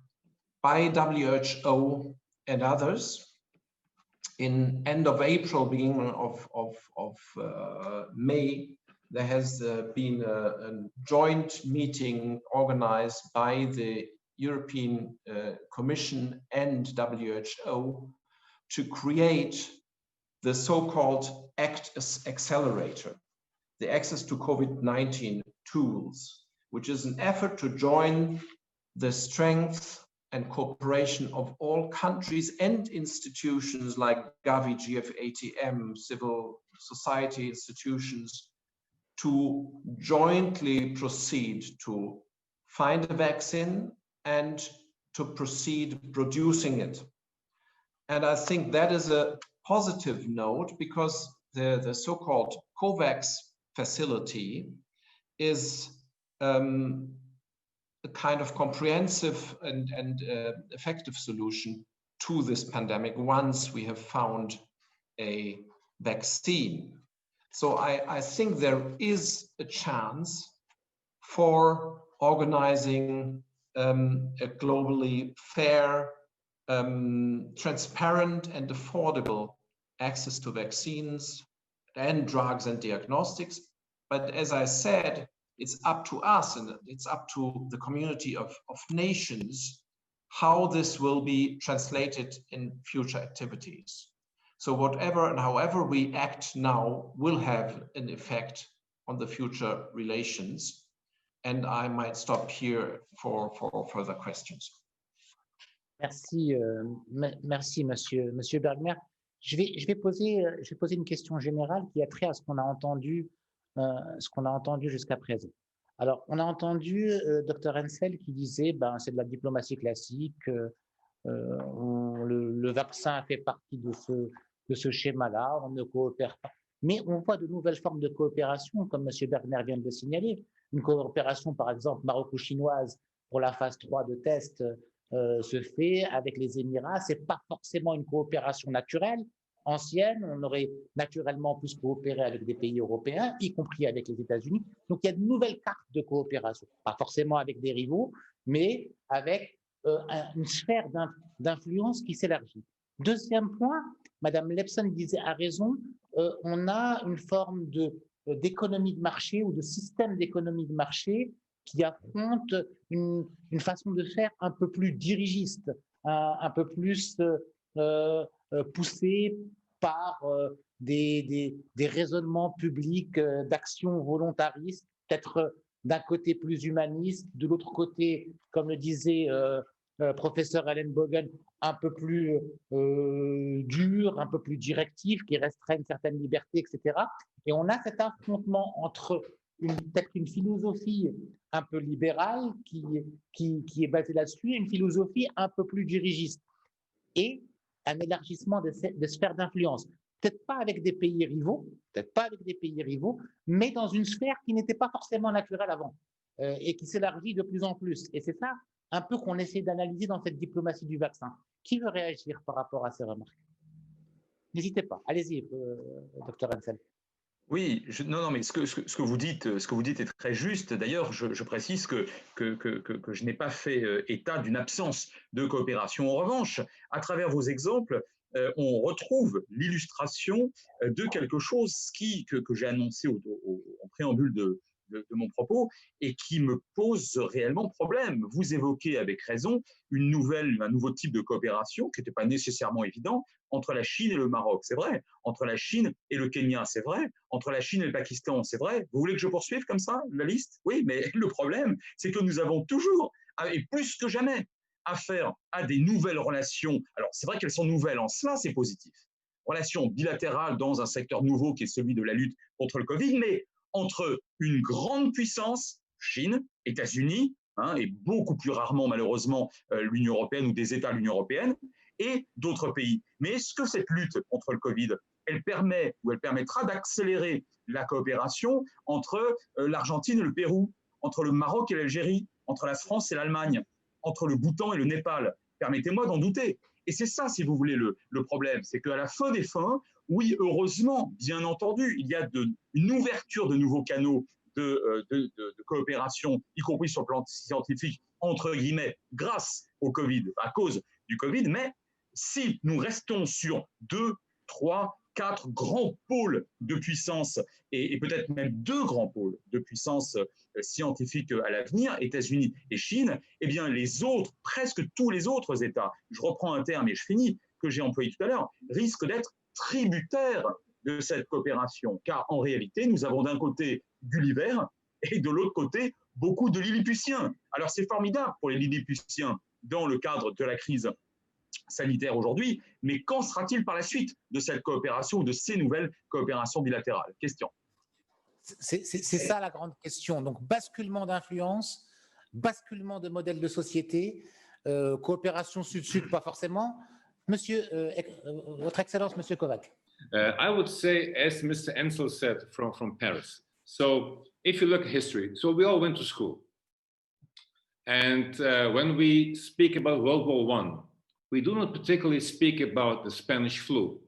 by WHO and others. In end of April, beginning of May, there has been a joint meeting organized by the European Commission and WHO to create the so-called ACT Accelerator, the Access to COVID-19 Tools, which is an effort to join the strength and cooperation of all countries and institutions like Gavi, GFATM, civil society institutions, to jointly proceed to find a vaccine and to proceed producing it. And I think that is a positive note, because the so-called Kovac facility is a kind of comprehensive and effective solution to this pandemic once we have found a vaccine. So I think there is a chance for organizing a globally fair, transparent and affordable access to vaccines and drugs and diagnostics. But as I said, it's up to us and it's up to the community of nations how this will be translated in future activities. So whatever and however we act now will have an effect on the future relations. And I might stop here for further questions. Merci, merci Monsieur Bergner. Je vais poser une question générale qui a trait à ce qu'on a entendu jusqu'à présent. Alors, on a entendu Dr Encel qui disait c'est de la diplomatie classique, le vaccin fait partie de ce schéma-là, on ne coopère pas. Mais on voit de nouvelles formes de coopération, comme M. Bergner vient de le signaler. Une coopération, par exemple, maroco-chinoise pour la phase 3 de test se fait avec les Émirats. Ce n'est pas forcément une coopération naturelle, ancienne. On aurait naturellement plus coopéré avec des pays européens, y compris avec les États-Unis. Donc, il y a de nouvelles cartes de coopération. Pas forcément avec des rivaux, mais avec une sphère d'influence qui s'élargit. Deuxième point, Madame Laipson a raison, on a une forme d'économie de marché ou de système d'économie de marché qui affronte une façon de faire un peu plus dirigiste, un peu plus poussée par des raisonnements publics d'action volontariste, peut-être d'un côté plus humaniste, de l'autre côté, comme le disait professeur Ellenbogen, un peu plus dur, un peu plus directif, qui restreignent certaines libertés, etc. Et on a cet affrontement entre peut-être une philosophie un peu libérale qui est basée là-dessus, et une philosophie un peu plus dirigiste, et un élargissement des sphères d'influence. Peut-être pas avec des pays rivaux, mais dans une sphère qui n'était pas forcément naturelle avant, et qui s'élargit de plus en plus. Et c'est ça un peu qu'on essaie d'analyser dans cette diplomatie du vaccin. Qui veut réagir par rapport à ces remarques? N'hésitez pas, allez-y, Dr Encel. Oui, non, mais ce que vous dites est très juste. D'ailleurs, je précise que je n'ai pas fait état d'une absence de coopération. En revanche, à travers vos exemples, on retrouve l'illustration de quelque chose que j'ai annoncé en préambule de mon propos et qui me pose réellement problème. Vous évoquez avec raison un nouveau type de coopération qui n'était pas nécessairement évident entre la Chine et le Maroc, c'est vrai. Entre la Chine et le Kenya, c'est vrai. Entre la Chine et le Pakistan, c'est vrai. Vous voulez que je poursuive comme ça la liste? Oui, mais le problème, c'est que nous avons toujours, et plus que jamais, affaire à des nouvelles relations. Alors, c'est vrai qu'elles sont nouvelles en cela, c'est positif. Relations bilatérales dans un secteur nouveau qui est celui de la lutte contre le Covid, mais entre une grande puissance, Chine, États-Unis, et beaucoup plus rarement, malheureusement, l'Union européenne ou des États de l'Union européenne, et d'autres pays. Mais est-ce que cette lutte contre le Covid, elle permet ou elle permettra d'accélérer la coopération entre l'Argentine et le Pérou, entre le Maroc et l'Algérie, entre la France et l'Allemagne, entre le Bhoutan et le Népal? Permettez-moi d'en douter. Et c'est ça, si vous voulez, le problème. C'est qu'à la fin des fins, oui, heureusement, bien entendu, il y a une ouverture de nouveaux canaux de coopération, y compris sur le plan scientifique, entre guillemets, grâce au Covid, à cause du Covid. Mais si nous restons sur 2, 3, 4 grands pôles de puissance, et peut-être même 2 grands pôles de puissance scientifique à l'avenir, États-Unis et Chine, eh bien les autres, presque tous les autres États, je reprends un terme et je finis, que j'ai employé tout à l'heure, risquent d'être tributaires de cette coopération. Car en réalité, nous avons d'un côté Gulliver et de l'autre côté beaucoup de Lilliputiens. Alors c'est formidable pour les Lilliputiens dans le cadre de la crise sanitaire aujourd'hui, mais qu'en sera-t-il par la suite de cette coopération ou de ces nouvelles coopérations bilatérales? Question. C'est ça la grande question. Donc basculement d'influence, basculement de modèle de société, Coopération sud-sud, pas forcément. Monsieur, Votre Excellence, Monsieur Kovac. I would say, as Mr. Encel said from Paris. So if you look at history, so we all went to school. And when we speak about World War I, we do not particularly speak about the Spanish flu.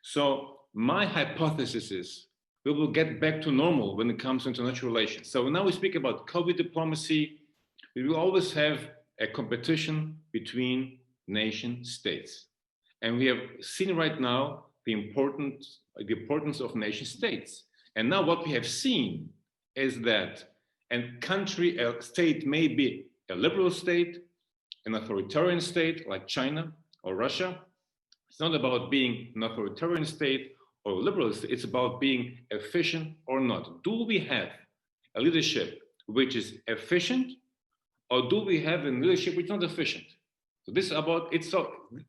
So my hypothesis is we will get back to normal when it comes to international relations. So now we speak about COVID diplomacy. We will always have a competition between nation states. And we have seen right now the importance of nation states. And now what we have seen is that a state may be a liberal state, an authoritarian state like China or Russia. It's not about being an authoritarian state or a liberal state, it's about being efficient or not. Do we have a leadership which is efficient, or do we have a leadership which is not efficient? So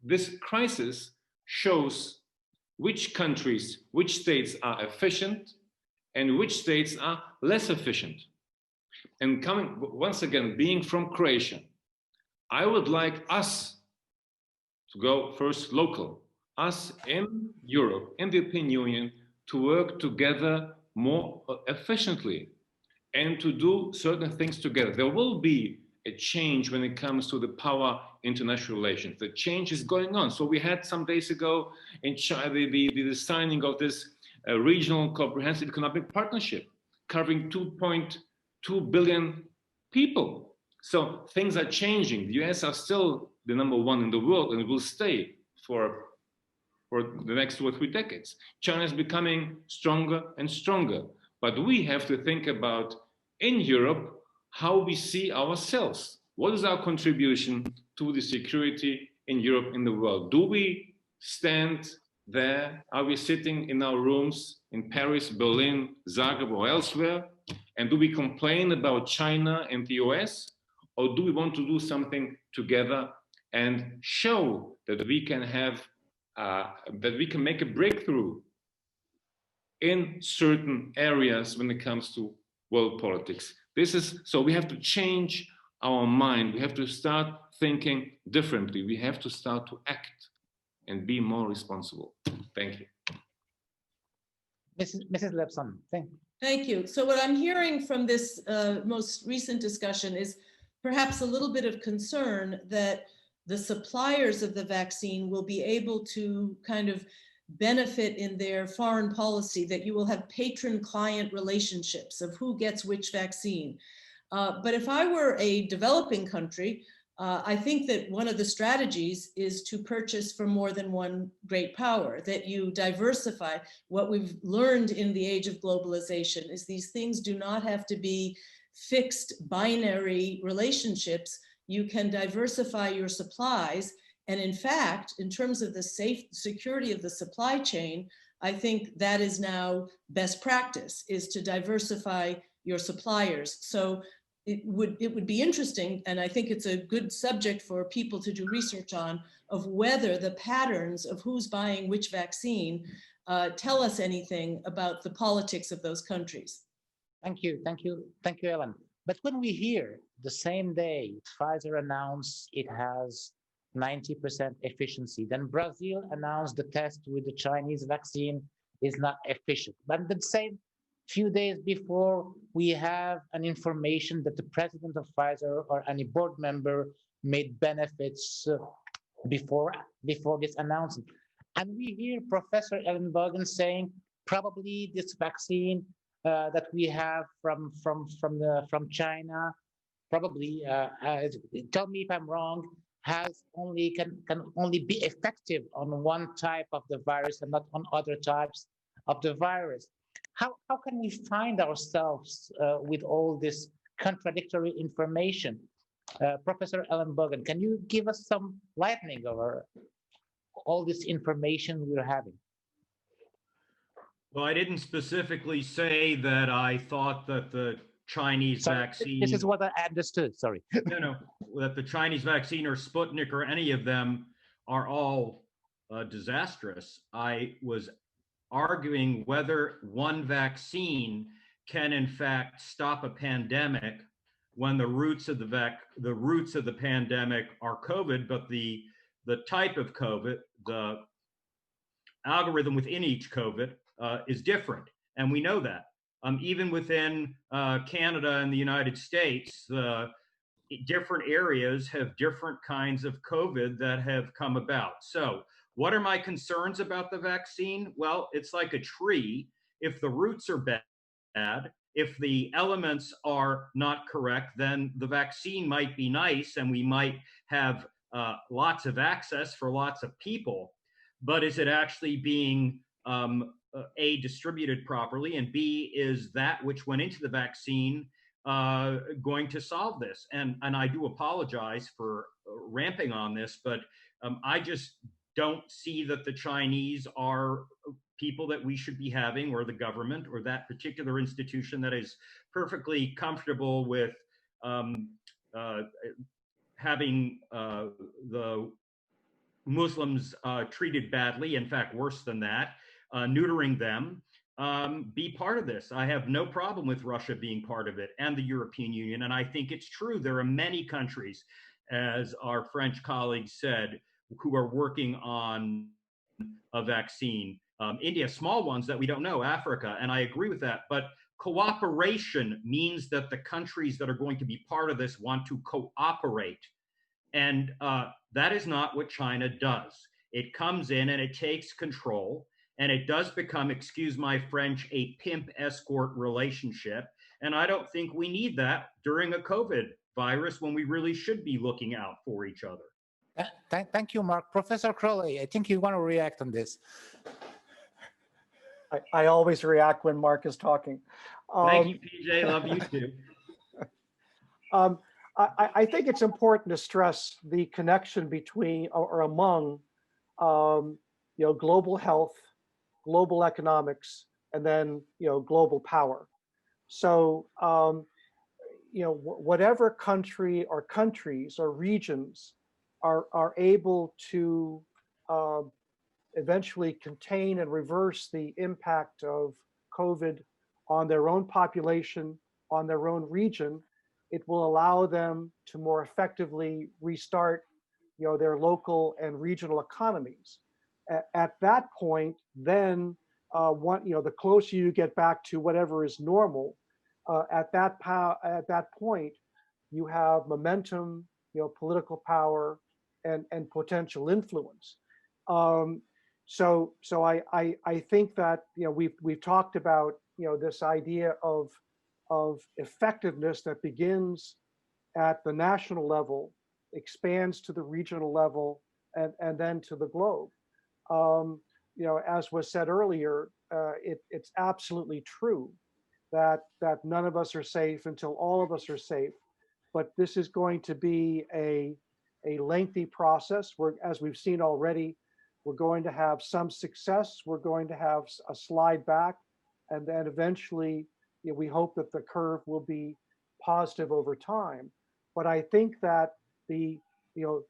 this crisis shows which countries, which states are efficient and which states are less efficient. And once again, being from Croatia, I would like us to go first local, us in Europe, in the European Union, to work together more efficiently and to do certain things together. There will be a change when it comes to the power international relations. The change is going on. So we had some days ago in China the signing of this regional comprehensive economic partnership covering 2.2 billion people. So things are changing. The US are still the #1 in the world and will stay for the next 2 or 3 decades. China is becoming stronger and stronger. But we have to think about, in Europe, how we see ourselves. What is our contribution to the security in Europe, in the world? Do we stand there? Are we sitting in our rooms in Paris, Berlin, Zagreb, or elsewhere? And do we complain about China and the US? Or do we want to do something together and show that we can have, that we can make a breakthrough in certain areas when it comes to world politics? So we have to change our mind. We have to start thinking differently. We have to start to act and be more responsible. Thank you. Mrs. Laipson, thank you. Thank you. So what I'm hearing from this most recent discussion is perhaps a little bit of concern that the suppliers of the vaccine will be able to kind of benefit in their foreign policy, that you will have patron-client relationships of who gets which vaccine. But if I were a developing country, I think that one of the strategies is to purchase from more than one great power, that you diversify. What we've learned in the age of globalization is these things do not have to be fixed binary relationships. You can diversify your supplies. And in fact, in terms of the security of the supply chain, I think that is now best practice, is to diversify your suppliers. So it would be interesting, and I think it's a good subject for people to do research on, of whether the patterns of who's buying which vaccine tell us anything about the politics of those countries. Thank you, Ellen. But when we hear the same day Pfizer announced it has 90% efficiency, then Brazil announced the test with the Chinese vaccine is not efficient. But the same few days before, we have an information that the president of Pfizer or any board member made benefits before this announcement. And we hear Professor Ellenbogen saying probably this vaccine that we have from China, probably tell me if I'm wrong, can only be effective on one type of the virus and not on other types of the virus. How can we find ourselves with all this contradictory information? Professor Ellenbogen, can you give us some lightning over all this information we're having? Well, I didn't specifically say that I thought that the Chinese vaccine. This is what I understood, sorry. No, that the Chinese vaccine or Sputnik or any of them are all disastrous. I was arguing whether one vaccine can in fact stop a pandemic when the roots of the pandemic are COVID, but the type of COVID, the algorithm within each COVID is different, and we know that. Even within Canada and the United States, different areas have different kinds of COVID that have come about. So what are my concerns about the vaccine? Well, it's like a tree. If the roots are bad, if the elements are not correct, then the vaccine might be nice and we might have lots of access for lots of people. But is it actually being A, distributed properly, and B, is that which went into the vaccine going to solve this? And I do apologize for ramping on this, but I just don't see that the Chinese are people that we should be having, or the government, or that particular institution that is perfectly comfortable with having the Muslims treated badly, in fact, worse than that, neutering them, be part of this. I have no problem with Russia being part of it, and the European Union. And I think it's true. There are many countries, as our French colleagues said, who are working on a vaccine. India, small ones that we don't know, Africa, and I agree with that. But cooperation means that the countries that are going to be part of this want to cooperate. And that is not what China does. It comes in and it takes control, and it does become, excuse my French, a pimp escort relationship. And I don't think we need that during a COVID virus when we really should be looking out for each other. Thank you, Mark. Professor Crowley, I think you want to react on this. I always react when Mark is talking. Thank you, PJ. Love you too. I think it's important to stress the connection between or among global health, global economics, and then global power. So whatever country or countries or regions are able to eventually contain and reverse the impact of COVID on their own population, on their own region, it will allow them to more effectively restart, their local and regional economies. At that point, then, the closer you get back to whatever is normal, at that point, you have momentum, political power, and potential influence. So I think that we've talked about this idea of effectiveness that begins at the national level, expands to the regional level, and then to the globe. As was said earlier, it's absolutely true that none of us are safe until all of us are safe. But this is going to be a lengthy process where, as we've seen already, we're going to have some success, we're going to have a slide back, and then eventually we hope that the curve will be positive over time. But I think that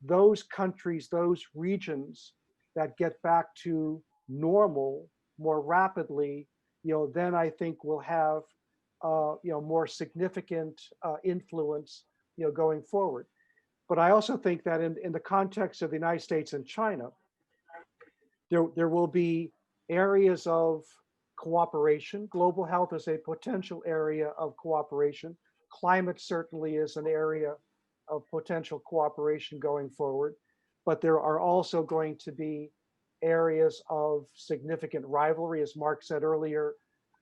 those countries, those regions that get back to normal more rapidly, then I think we'll have more significant influence going forward. But I also think that in the context of the United States and China, there will be areas of cooperation. Global health is a potential area of cooperation. Climate certainly is an area of potential cooperation going forward. But there are also going to be areas of significant rivalry, as Mark said earlier,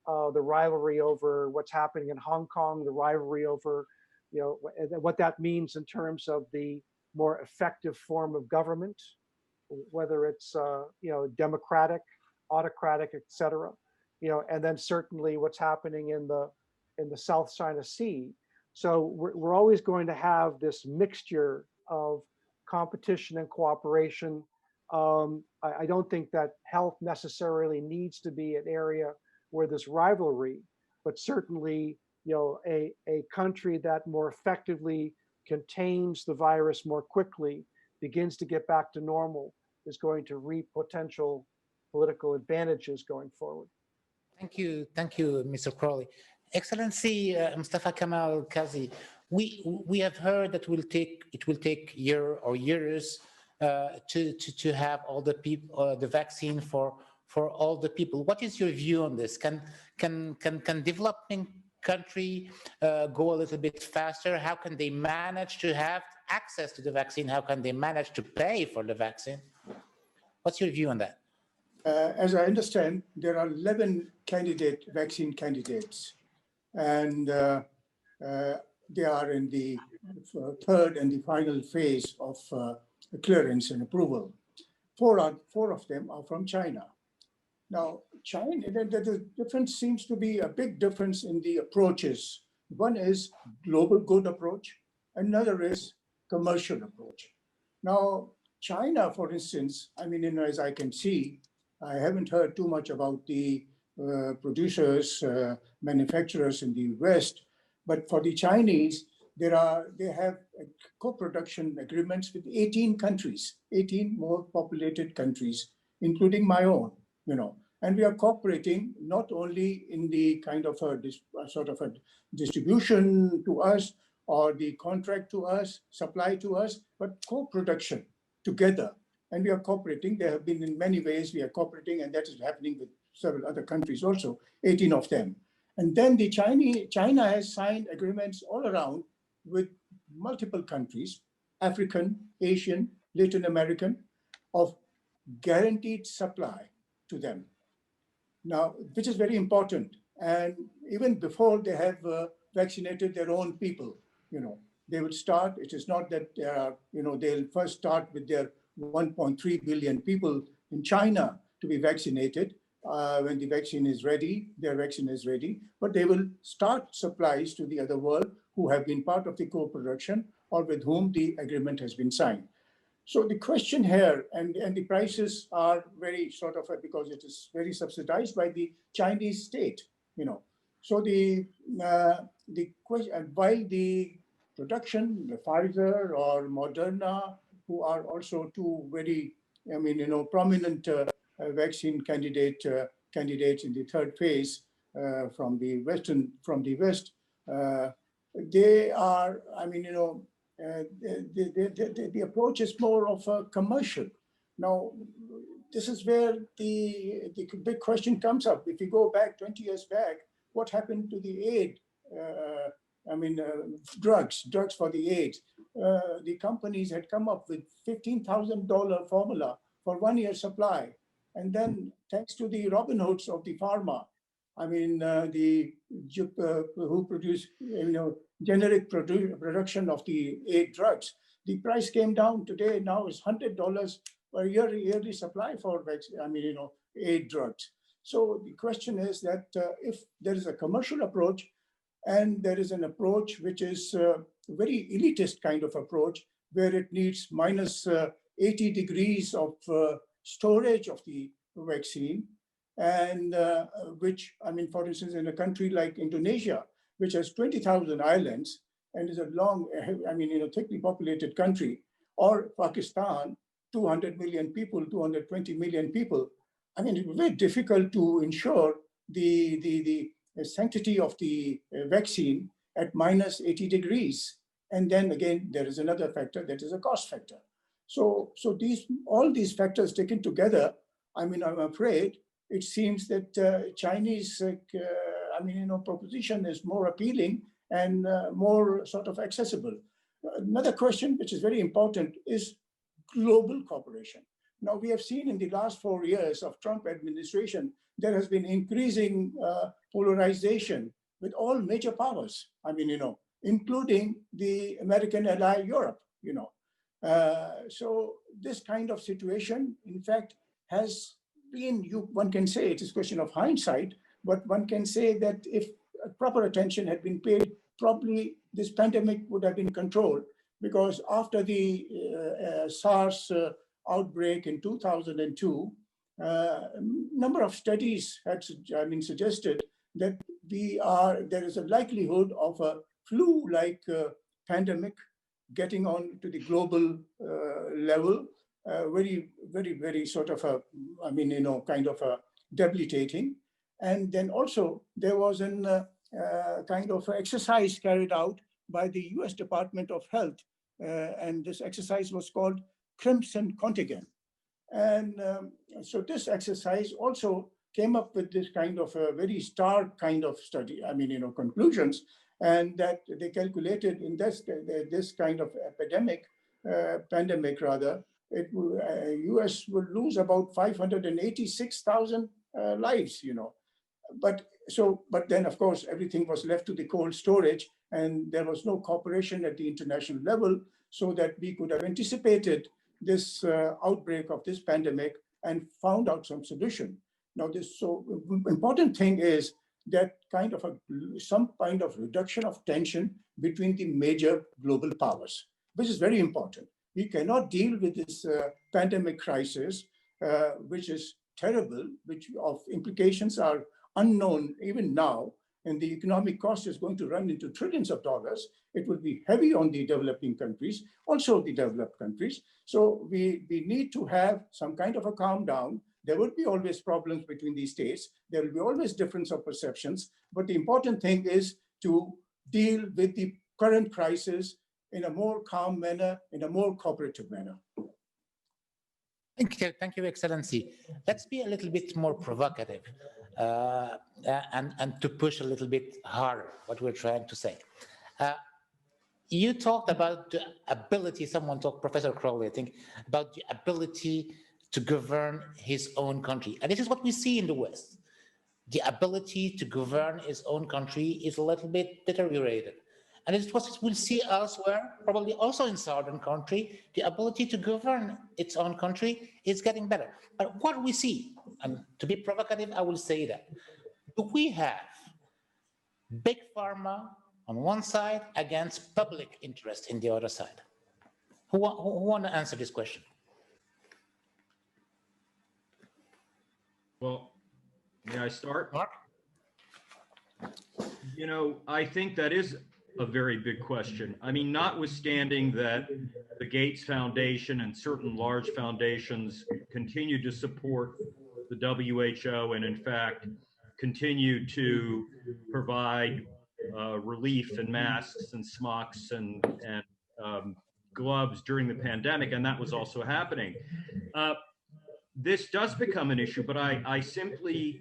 the rivalry over what's happening in Hong Kong, the rivalry over what that means in terms of the more effective form of government, whether it's democratic, autocratic, etc. And then certainly what's happening in the South China Sea. So we're always going to have this mixture of competition and cooperation. I don't think that health necessarily needs to be an area where there's rivalry, but certainly a country that more effectively contains the virus more quickly, begins to get back to normal, is going to reap potential political advantages going forward. Thank you, Mr. Crowley. Excellency Mustafa Kamal Kazi, we have heard that it will take year or years to have all the people the vaccine for all the people. What is your view on this? Can developing country go a little bit faster? How can they manage to have access to the vaccine? How can they manage to pay for the vaccine? What's your view on that? As I understand, there are 11 vaccine candidates, and they are in the third and the final phase of clearance and approval. Four of them are from China. Now, China, the difference seems to be a big difference in the approaches. One is global good approach, another is commercial approach. Now, China, for instance, I mean, as I can see, I haven't heard too much about the producers, manufacturers in the West, but for the Chinese, they have co-production agreements with 18 countries, 18 more populated countries, including my own, and we are cooperating not only in the kind of a sort of a distribution to us or the contract to us, supply to us, but co-production together. And we are cooperating. There have been in many ways we are cooperating, and that is happening with several other countries also, 18 of them. And then China has signed agreements all around with multiple countries, African, Asian, Latin American, of guaranteed supply to them. Now, which is very important. And even before they have vaccinated their own people, they would start. It is not that they are, they'll first start with their 1.3 billion people in China to be vaccinated when the vaccine is ready, their vaccine is ready, but they will start supplies to the other world who have been part of the co-production or with whom the agreement has been signed. So the question here, and the prices are very sort of, because it is very subsidized by the Chinese state, So the question, while the production, the Pfizer or Moderna, who are also two very, prominent vaccine candidates in the third phase from the West, they are, the approach is more of a commercial. Now, this is where the big question comes up. If you go back 20 years back, what happened to the aid? Drugs for the AIDS. The companies had come up with $15,000 formula for 1 year supply. And then thanks to the Robin Hoods of the pharma, who produce, generic production of the aid drugs, the price came down today. Now is $100 per yearly supply for aid drugs. So the question is that if there is a commercial approach and there is an approach which is a very elitist kind of approach where it needs minus 80 degrees of storage of the vaccine, and which, for instance, in a country like Indonesia, which has 20,000 islands and is a long, thickly populated country, or Pakistan, 200 million people, 220 million people, it's very difficult to ensure the sanctity of the vaccine at minus 80 degrees. And then again, there is another factor that is a cost factor. So all these factors taken together, I'm afraid it seems that Chinese, proposition is more appealing and more sort of accessible. Another question, which is very important, is global cooperation. Now, we have seen in the last 4 years of Trump administration, there has been increasing polarization with all major powers, including the American ally Europe, So this kind of situation, in fact, has been, one can say it is a question of hindsight, but one can say that if proper attention had been paid, probably this pandemic would have been controlled, because after the SARS outbreak in 2002, number of studies had suggested that there is a likelihood of a flu-like pandemic getting on to the global level, very, very, very sort of a, kind of a debilitating. And then also there was a kind of exercise carried out by the US Department of Health. And this exercise was called Crimson Contingent. And so this exercise also came up with this kind of a very stark kind of study, conclusions, and that they calculated in this kind of pandemic rather, US would lose about 586,000 lives, But then, of course, everything was left to the cold storage, and there was no cooperation at the international level so that we could have anticipated this outbreak of this pandemic and found out some solution. Now, important thing is that some kind of reduction of tension between the major global powers, which is very important. We cannot deal with this pandemic crisis, which is terrible, which of implications are unknown even now, and the economic cost is going to run into trillions of dollars. It will be heavy on the developing countries, also the developed countries. So we need to have some kind of a calm down. There will be always problems between these states. There will be always difference of perceptions. But the important thing is to deal with the current crisis in a more calm manner, in a more cooperative manner. Thank you, Excellency. Let's be a little bit more provocative and to push a little bit harder what we're trying to say. You talked about the ability, someone talked, Professor Crowley, I think, about the ability to govern his own country. And this is what we see in the West. The ability to govern his own country is a little bit deteriorated. And it's what we'll see elsewhere, probably also in southern country, the ability to govern its own country is getting better. But what we see, and to be provocative, I will say that, do we have big pharma on one side against public interest in the other side? Who want to answer this question? Well, may I start? Mark? I think that is a very big question. I mean, notwithstanding that the Gates Foundation and certain large foundations continue to support the WHO and in fact continue to provide relief and masks and smocks and gloves during the pandemic, and that was also happening. This does become an issue, but I simply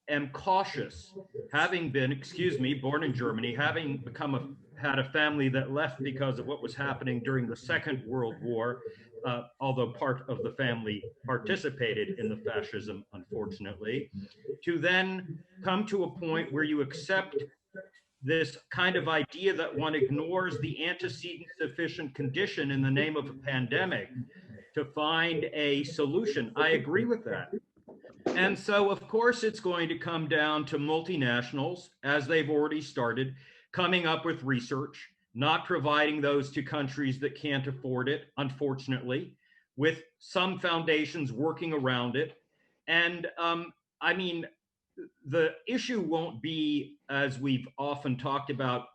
am cautious, having been, born in Germany, having had a family that left because of what was happening during the Second World War, although part of the family participated in the fascism, unfortunately, to then come to a point where you accept this kind of idea that one ignores the antecedent sufficient condition in the name of a pandemic to find a solution. I agree with that. And so, of course, it's going to come down to multinationals, as they've already started, coming up with research, not providing those to countries that can't afford it, unfortunately, with some foundations working around it. And I mean, the issue won't be, as we've often talked about,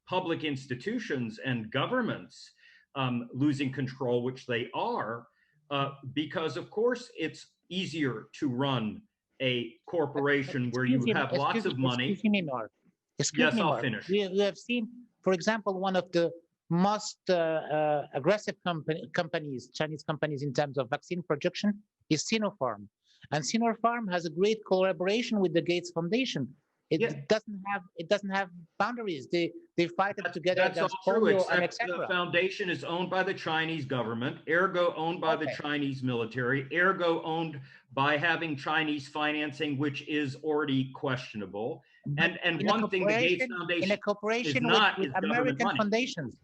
public institutions and governments losing control, which they are, because, of course, it's easier to run a corporation where you have lots of money. Excuse me, Mark. Excuse me, I'll Mark. finish. We have seen, for example, one of the most aggressive companies, Chinese companies in terms of vaccine production is Sinopharm. And Sinopharm has a great collaboration with the Gates Foundation. It doesn't have boundaries. They fight it together against polio and etc. The foundation is owned by the Chinese government, ergo owned by the Chinese military, ergo owned by having Chinese financing, which is already questionable. And one thing the Gates Foundation in a cooperation is not with is American money. foundations.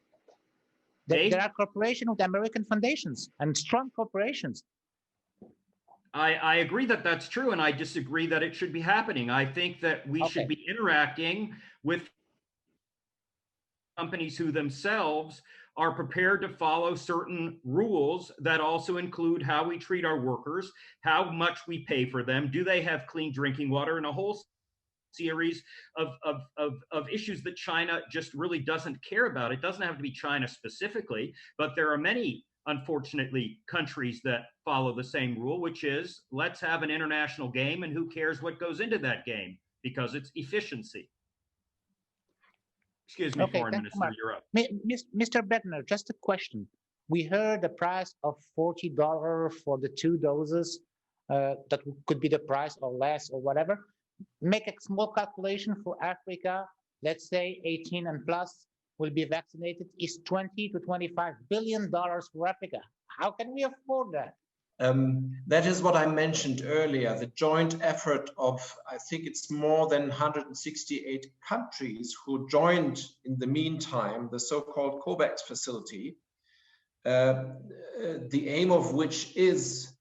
There are cooperation with American foundations and strong corporations. I agree that that's true, and I disagree that it should be happening. I think that we should be interacting with companies who themselves are prepared to follow certain rules that also include how we treat our workers, how much we pay for them, do they have clean drinking water, and a whole series of issues that China just really doesn't care about. It doesn't have to be China specifically, but there are many, unfortunately, countries that follow the same rule, which is let's have an international game and who cares what goes into that game because it's efficiency. Excuse me, Okay, Foreign thank you, Minister, Mark. you're up. Mr. Bergner, just a question. We heard the price of $40 for the 2 doses. That could be the price or less or whatever. Make a small calculation for Africa. Let's say 18 and plus will be vaccinated. Is $20 to $25 billion for Africa. How can we afford that? That is what I mentioned earlier, the joint effort of, I think it's more than 168 countries who joined in the meantime, the so-called COVAX facility, the aim of which is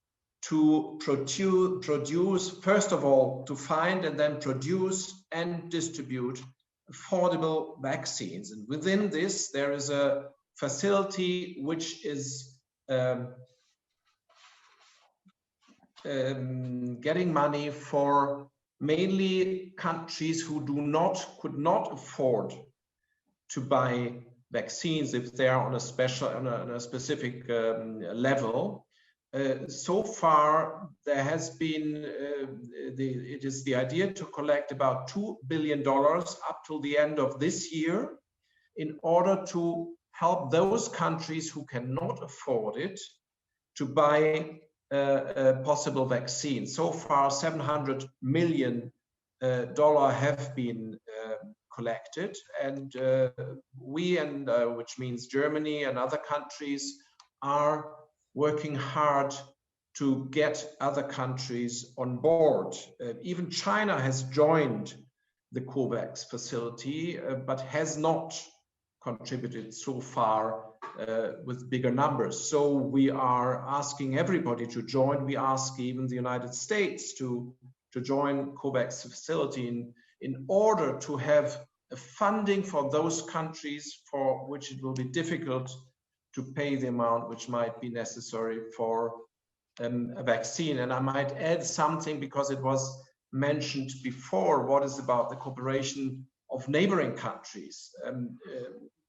to produce, first of all, to find and then produce and distribute affordable vaccines. And within this, there is a facility which is getting money for mainly countries who could not afford to buy vaccines if they are on a specific level. So far, there has been it is the idea to collect about $2 billion up till the end of this year in order to help those countries who cannot afford it to buy possible vaccines. So far, $700 million have been collected, and we which means Germany and other countries are working hard to get other countries on board. Even China has joined the COVAX facility, but has not contributed so far with bigger numbers. So we are asking everybody to join. We ask even the United States to join COVAX facility in order to have a funding for those countries for which it will be difficult to pay the amount which might be necessary for a vaccine. And I might add something, because it was mentioned before, what is about the cooperation of neighboring countries.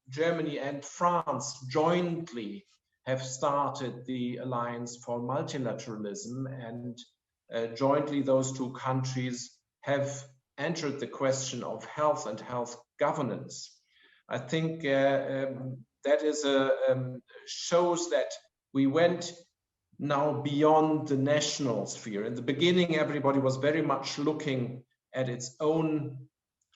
Germany and France jointly have started the Alliance for Multilateralism, and jointly those two countries have entered the question of health and health governance. I think that is shows that we went now beyond the national sphere. In the beginning, everybody was very much looking at its own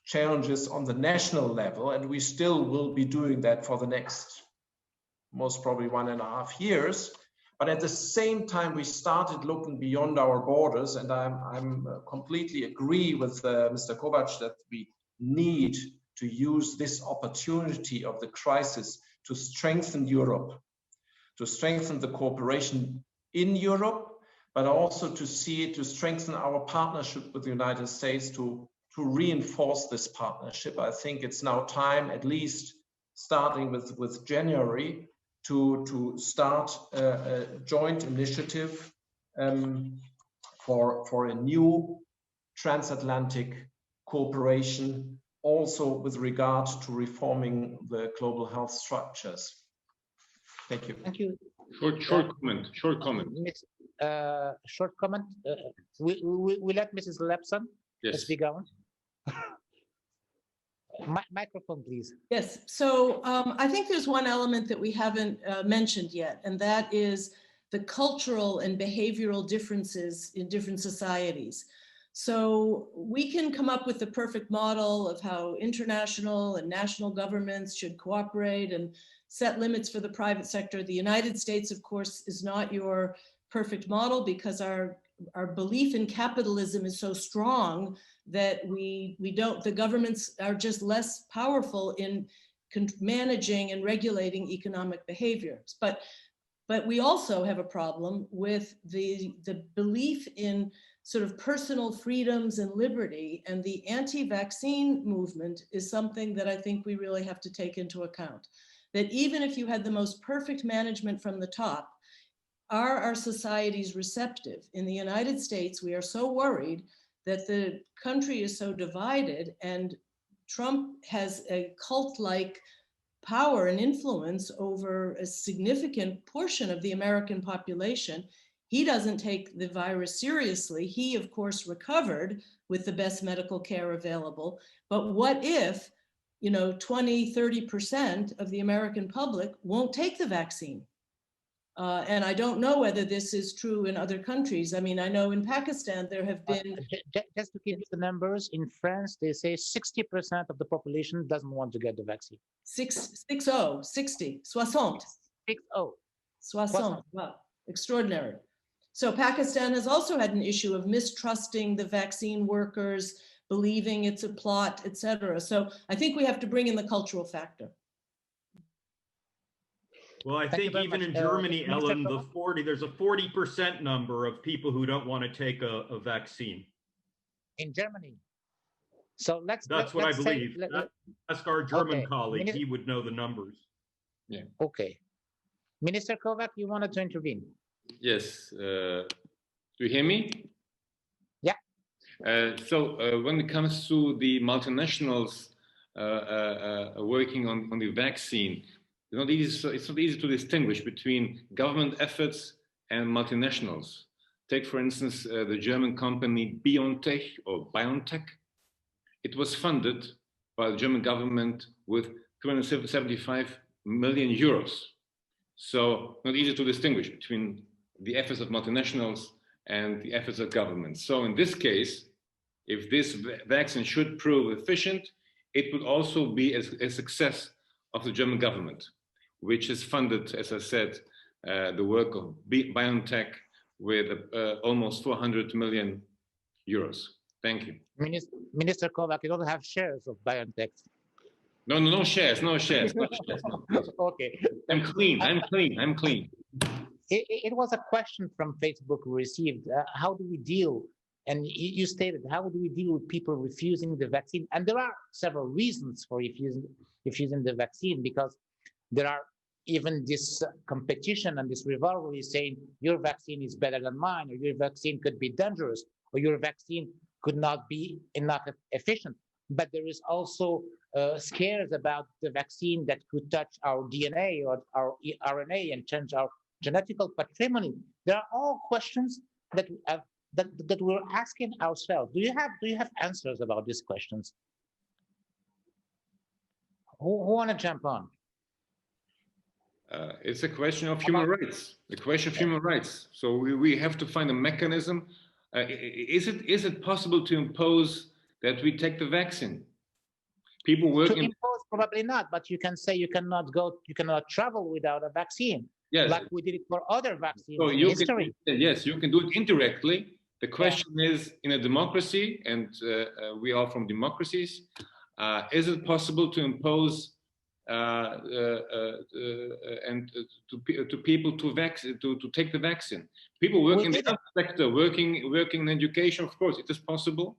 challenges on the national level, and we still will be doing that for the next, most probably 1.5 years. But at the same time, we started looking beyond our borders, and I'm completely agree with Mr. Kovac that we need to use this opportunity of the crisis to strengthen Europe, to strengthen the cooperation in Europe, but also to strengthen our partnership with the United States, to reinforce this partnership. I think it's now time, at least starting with January, to start a joint initiative for a new transatlantic cooperation, also with regard to reforming the global health structures. Thank you. Thank you. Short comment. Short comment. We let Mrs. Laipson speak on. Microphone, please. Yes, so I think there's one element that we haven't mentioned yet, and that is the cultural and behavioral differences in different societies. So we can come up with the perfect model of how international and national governments should cooperate and set limits for the private sector. The United States, of course, is not your perfect model, because our belief in capitalism is so strong that the governments are just less powerful in managing and regulating economic behaviors. But we also have a problem with the belief in sort of personal freedoms and liberty, and the anti-vaccine movement is something that I think we really have to take into account. That even if you had the most perfect management from the top, are our societies receptive? In the United States, we are so worried that the country is so divided, and Trump has a cult-like power and influence over a significant portion of the American population. He doesn't take the virus seriously. He, of course, recovered with the best medical care available. But what if 20, 30% of the American public won't take the vaccine. And I don't know whether this is true in other countries. I mean, I know in Pakistan, there have been... Just to give you the numbers, in France, they say 60% of the population doesn't want to get the vaccine. 60. 60. Wow, extraordinary. So Pakistan has also had an issue of mistrusting the vaccine workers, believing it's a plot, etc. So I think we have to bring in the cultural factor. Well, I think even in Germany, Ellen, there's a 40% number of people who don't want to take a vaccine. In Germany. So that's what I believe. Ask our German colleague, he would know the numbers. Yeah. Okay. Minister Kovac, you wanted to intervene. Yes. Do you hear me? Yeah. So when it comes to the multinationals working on the vaccine, it's not easy to distinguish between government efforts and multinationals. Take, for instance, the German company BioNTech. It was funded by the German government with 275 million euros. So not easy to distinguish between the efforts of multinationals and the efforts of governments. So in this case, if this vaccine should prove efficient, it would also be a success of the German government, which has funded, as I said, the work of BioNTech with almost 400 million euros. Thank you. Minister Kovac, you don't have shares of BioNTech. No shares. No, okay. I'm clean. It was a question from Facebook we received. How do we deal? And you stated, how do we deal with people refusing the vaccine? And there are several reasons for refusing the vaccine, because there are even this competition and this rivalry saying your vaccine is better than mine, or your vaccine could be dangerous, or your vaccine could not be enough efficient. But there is also scares about the vaccine that could touch our DNA or our RNA and change our genetical patrimony. There are all questions that we're asking ourselves. Do you have answers about these questions? Who want to jump on? It's a question of human rights. The question of human rights. So we have to find a mechanism. Is it possible to impose that we take the vaccine? People working. To impose, probably not, but you can say you cannot travel without a vaccine. Yes. Like we did it for other vaccines so in you history. Yes, you can do it indirectly. The question is, in a democracy, and we are from democracies, is it possible to impose and to people to take the vaccine? People working in the health sector, working in education, of course, it is possible.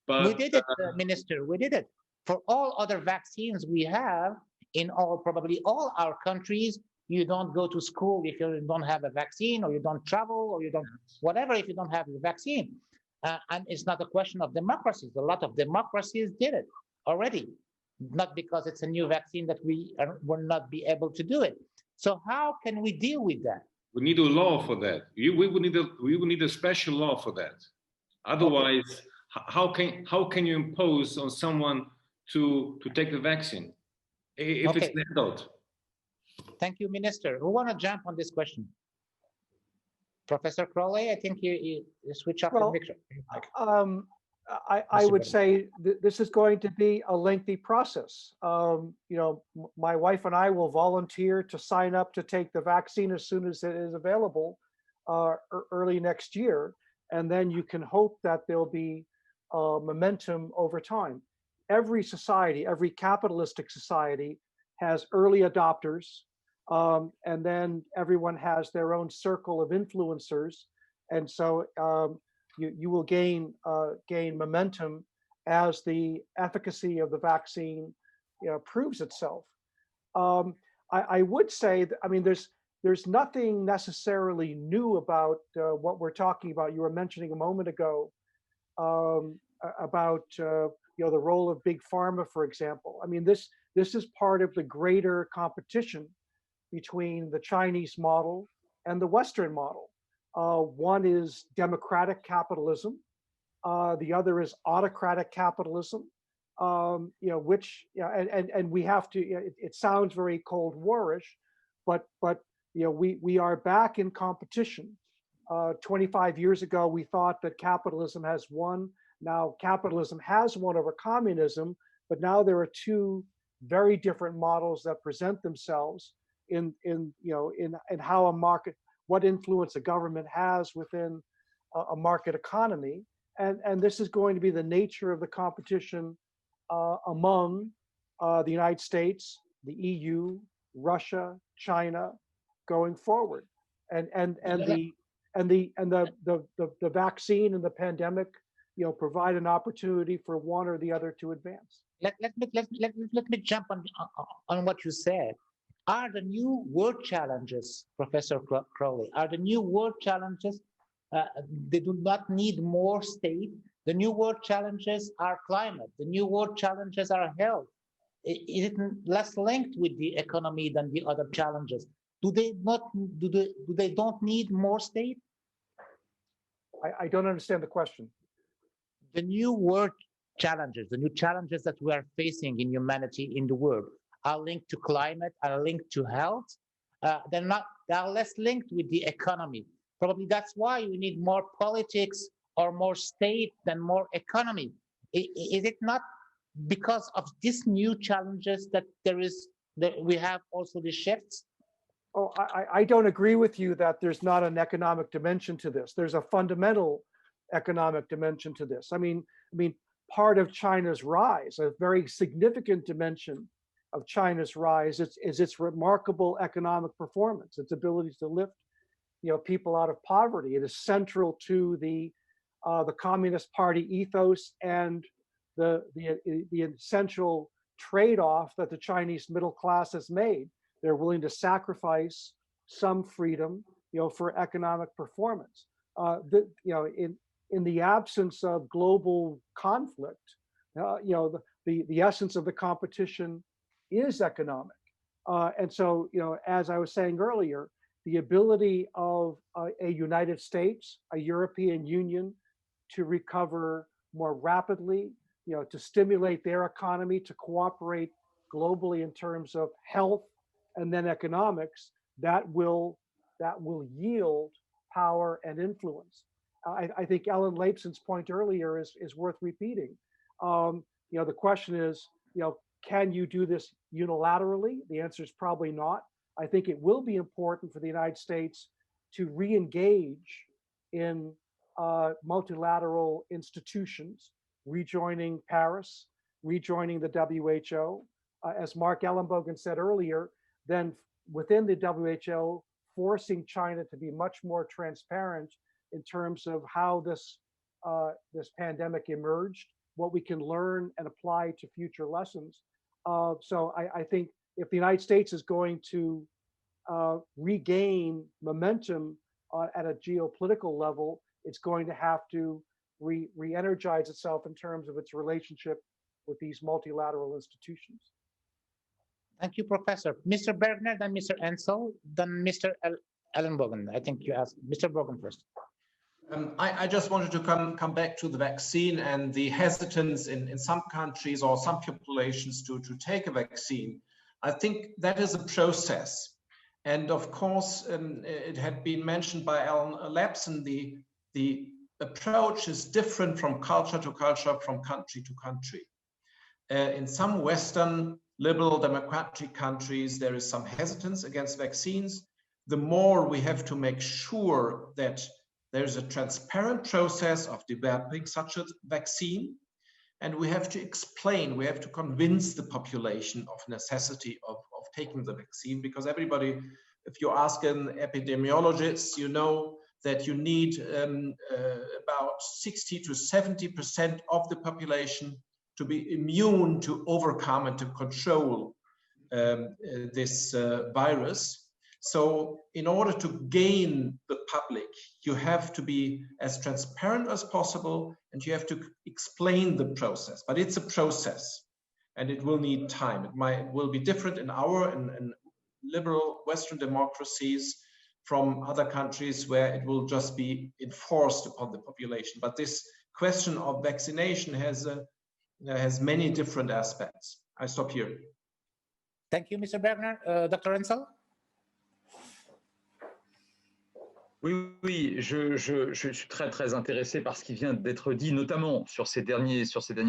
But we did it, Minister. We did it for all other vaccines we have in probably all our countries. You don't go to school if you don't have a vaccine, or you don't travel, or you don't whatever if you don't have the vaccine. And it's not a question of democracies. A lot of democracies did it already, not because it's a new vaccine that we will not be able to do it. So how can we deal with that? We need a law for that. We will need a special law for that. Otherwise, how can you impose on someone to take the vaccine if it's an adult? Thank you, Minister. Who want to jump on this question? Professor Crowley, I think you switch off the picture. I would say this is going to be a lengthy process. My wife and I will volunteer to sign up to take the vaccine as soon as it is available early next year. And then you can hope that there'll be momentum over time. Every society, every capitalistic society has early adopters. And then everyone has their own circle of influencers. And so you will gain momentum as the efficacy of the vaccine proves itself. I would say that, I mean, there's nothing necessarily new about what we're talking about. You were mentioning a moment ago about the role of big pharma, for example. I mean, this is part of the greater competition between the Chinese model and the Western model. One is democratic capitalism. The other is autocratic capitalism. which, and we have to, it sounds very Cold War-ish, but we are back in competition. 25 years ago, we thought that capitalism has won. Now capitalism has won over communism, but now there are two very different models that present themselves in how a market, what influence a government has within a market economy. And this is going to be the nature of the competition among the United States, the EU, Russia, China, going forward. And the vaccine and the pandemic, provide an opportunity for one or the other to advance. Let me jump on what you said. Are the new world challenges, Professor Crowley, are the new world challenges, they do not need more state. The new world challenges are climate. The new world challenges are health. Is it less linked with the economy than the other challenges? Do they don't need more state? I don't understand the question. The new world challenges, the new challenges that we are facing in humanity, in the world, are linked to climate, are linked to health. They are less linked with the economy. Probably that's why we need more politics or more state than more economy. Is it not because of these new challenges that we have also the shifts? Oh, I don't agree with you that there's not an economic dimension to this. There's a fundamental economic dimension to this. I mean, part of China's rise, a very significant dimension of China's rise, is its remarkable economic performance, its ability to lift, people out of poverty. It is central to the Communist Party ethos and the essential trade-off that the Chinese middle class has made. They're willing to sacrifice some freedom, for economic performance. In the absence of global conflict, the essence of the competition is economic. And so, as I was saying earlier, the ability of a United States, a European Union, to recover more rapidly, to stimulate their economy, to cooperate globally in terms of health and then economics, that will yield power and influence. I think Ellen Laipson's point earlier is worth repeating. The question is, can you do this unilaterally? The answer is probably not. I think it will be important for the United States to re-engage in multilateral institutions, rejoining Paris, rejoining the WHO. As Mark Ellenbogen said earlier, then within the WHO, forcing China to be much more transparent in terms of how this pandemic emerged, what we can learn and apply to future lessons. So I think if the United States is going to regain momentum at a geopolitical level, it's going to have to re-energize itself in terms of its relationship with these multilateral institutions. Thank you, Professor. Mr. Bergner, then Mr. Encel, then Mr. Ellenbogen. I think you asked Mr. Bergner first. I just wanted to come back to the vaccine and the hesitance in some countries or some populations to take a vaccine. I think that is a process. And of course, it had been mentioned by Alan Laipson, the approach is different from culture to culture, from country to country. In some Western liberal democratic countries, there is some hesitance against vaccines. The more we have to make sure that there's a transparent process of developing such a vaccine, and we have to explain, we have to convince the population of necessity of taking the vaccine, because everybody, if you ask an epidemiologist, you know that you need about 60 to 70% of the population to be immune to overcome and to control this virus. So in order to gain the public, you have to be as transparent as possible, and you have to explain the process. But it's a process, and it will need time. It will be different in in liberal Western democracies from other countries where it will just be enforced upon the population. But this question of vaccination has has many different aspects. I stop here. Thank you, Mr. Bergner. Dr. Encel? Oui, je suis très intéressé par ce qui vient d'être dit, notamment sur ces derniers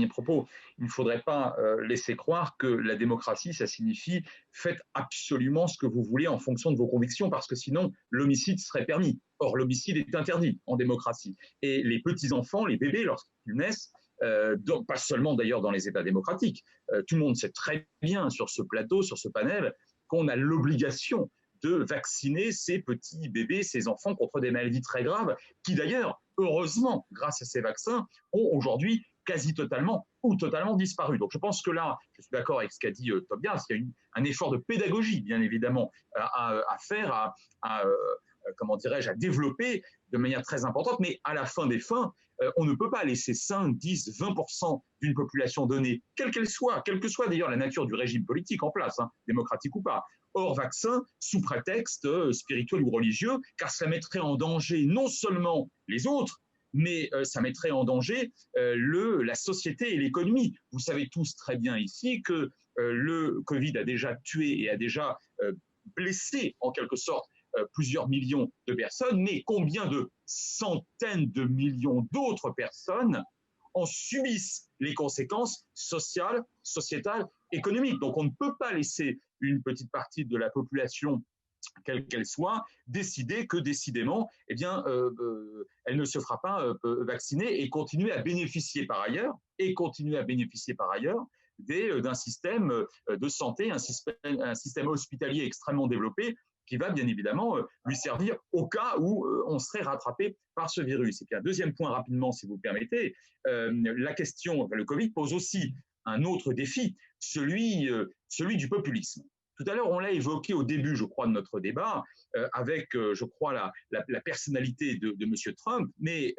propos. Il ne faudrait pas laisser croire que la démocratie, ça signifie faites absolument ce que vous voulez en fonction de vos convictions, parce que sinon l'homicide serait permis. Or, l'homicide est interdit en démocratie. Et les petits-enfants, les bébés, lorsqu'ils naissent, pas seulement d'ailleurs dans les États démocratiques, tout le monde sait très bien sur ce plateau, sur ce panel, qu'on a l'obligation de vacciner ces petits bébés, ces enfants contre des maladies très graves qui d'ailleurs, heureusement, grâce à ces vaccins, ont aujourd'hui quasi totalement ou totalement disparu. Donc je pense que là, je suis d'accord avec ce qu'a dit Tobias, il y a un effort de pédagogie, bien évidemment, à faire, comment dirais-je, à développer de manière très importante, mais à la fin des fins, on ne peut pas laisser 5, 10, 20% d'une population donnée, quelle que soit d'ailleurs la nature du régime politique en place, démocratique ou pas, hors vaccin, sous prétexte spirituel ou religieux, car ça mettrait en danger non seulement les autres, mais ça mettrait en danger la société et l'économie. Vous savez tous très bien ici que le Covid a déjà tué et a déjà blessé en quelque sorte plusieurs millions de personnes, mais combien de centaines de millions d'autres personnes en subissent les conséquences sociales, sociétales, économiques. Donc on ne peut pas laisser une petite partie de la population, quelle qu'elle soit, décider que décidément, eh bien, elle ne se fera pas vacciner et continuer à bénéficier par ailleurs, d'un système de santé, un système hospitalier extrêmement développé qui va bien évidemment lui servir au cas où on serait rattrapé par ce virus. Et puis un deuxième point rapidement, si vous le permettez, la question, le Covid pose aussi un autre défi, celui du populisme. Tout à l'heure, on l'a évoqué au début, je crois, de notre débat, avec, je crois, la personnalité de M. Trump, mais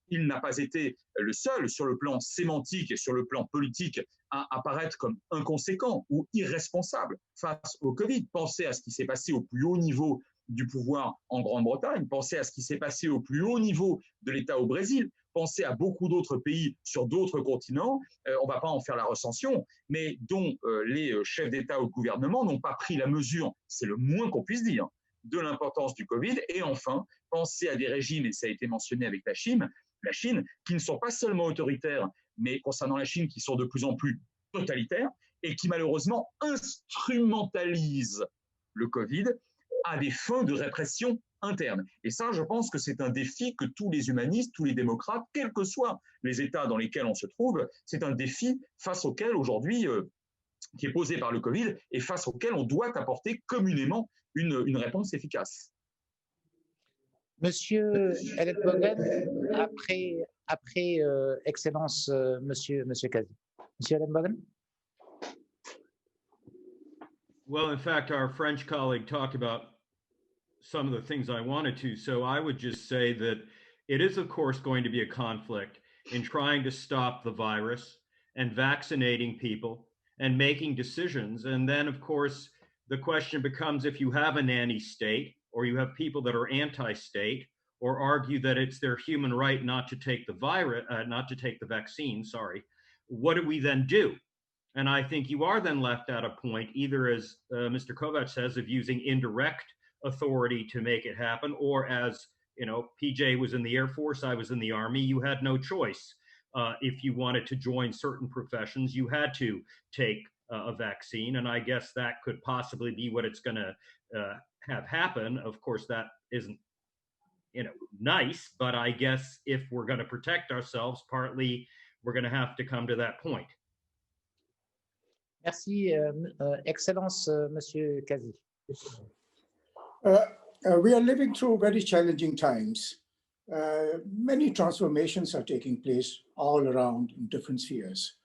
il n'a pas été le seul sur le plan sémantique et sur le plan politique à apparaître comme inconséquent ou irresponsable face au Covid. Pensez à ce qui s'est passé au plus haut niveau du pouvoir en Grande-Bretagne, pensez à ce qui s'est passé au plus haut niveau de l'État au Brésil, pensez à beaucoup d'autres pays sur d'autres continents, on ne va pas en faire la recension, mais dont les chefs d'État ou de gouvernement n'ont pas pris la mesure, c'est le moins qu'on puisse dire, de l'importance du Covid. Et enfin, pensez à des régimes, et ça a été mentionné avec la Chine, qui ne sont pas seulement autoritaires, mais concernant la Chine, qui sont de plus en plus totalitaires et qui malheureusement instrumentalisent le Covid à des fins de répression interne. Et ça, je pense que c'est un défi que tous les humanistes, tous les démocrates, quels que soient les États dans lesquels on se trouve, c'est un défi face auquel aujourd'hui, qui est posé par le Covid et face auquel on doit apporter communément une réponse efficace. Monsieur Ellenbogen, après Excellence, Monsieur Kazi. Monsieur Ellenbogen? Well, in fact, our French colleague talked about some of the things I wanted to, so I would just say that it is, of course, going to be a conflict in trying to stop the virus and vaccinating people and making decisions. And then, of course, the question becomes, if you have a nanny state or you have people that are anti-state or argue that it's their human right not to take the virus, not to take the vaccine, what do we then do? And I think you are then left at a point, either as Mr. Kovac says, of using indirect authority to make it happen, or as, you know, PJ was in the Air Force, I was in the Army, you had no choice. If you wanted to join certain professions, you had to take a vaccine. And I guess that could possibly be what it's going to have happen. Of course, that isn't, you know, nice, but I guess if we're going to protect ourselves, partly we're going to have to come to that point. Merci, Excellence, Monsieur Kazi. We are living through very challenging times. Many transformations are taking place all around in different spheres.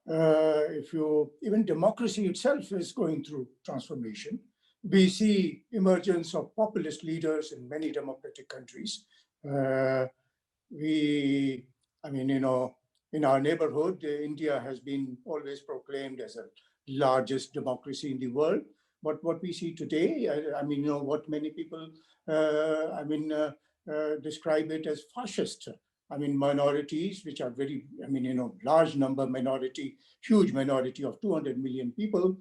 Even democracy itself is going through transformation. We see emergence of populist leaders in many democratic countries. In our neighborhood, India has been always proclaimed as the largest democracy in the world. But what we see today, what many people describe it as fascist I mean, minorities, which are very, I mean, large number minority, huge minority of 200 million people.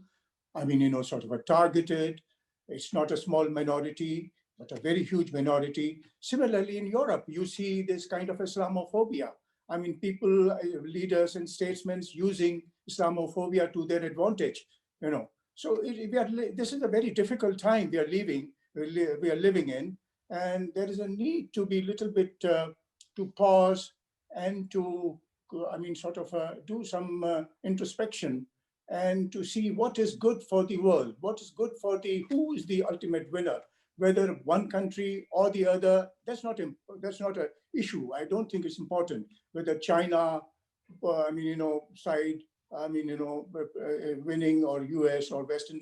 I mean, sort of a targeted. It's not a small minority, but a very huge minority. Similarly, in Europe, you see this kind of Islamophobia. I mean, people, leaders and statesmen using Islamophobia to their advantage, So this is a very difficult time we are living in, and there is a need to be a little bit to pause and to, I mean, sort of do some introspection and to see what is good for the world, what is good for who is the ultimate winner, whether one country or the other. That's not an issue. I don't think it's important whether China, I mean, side, I mean, winning, or US or Western,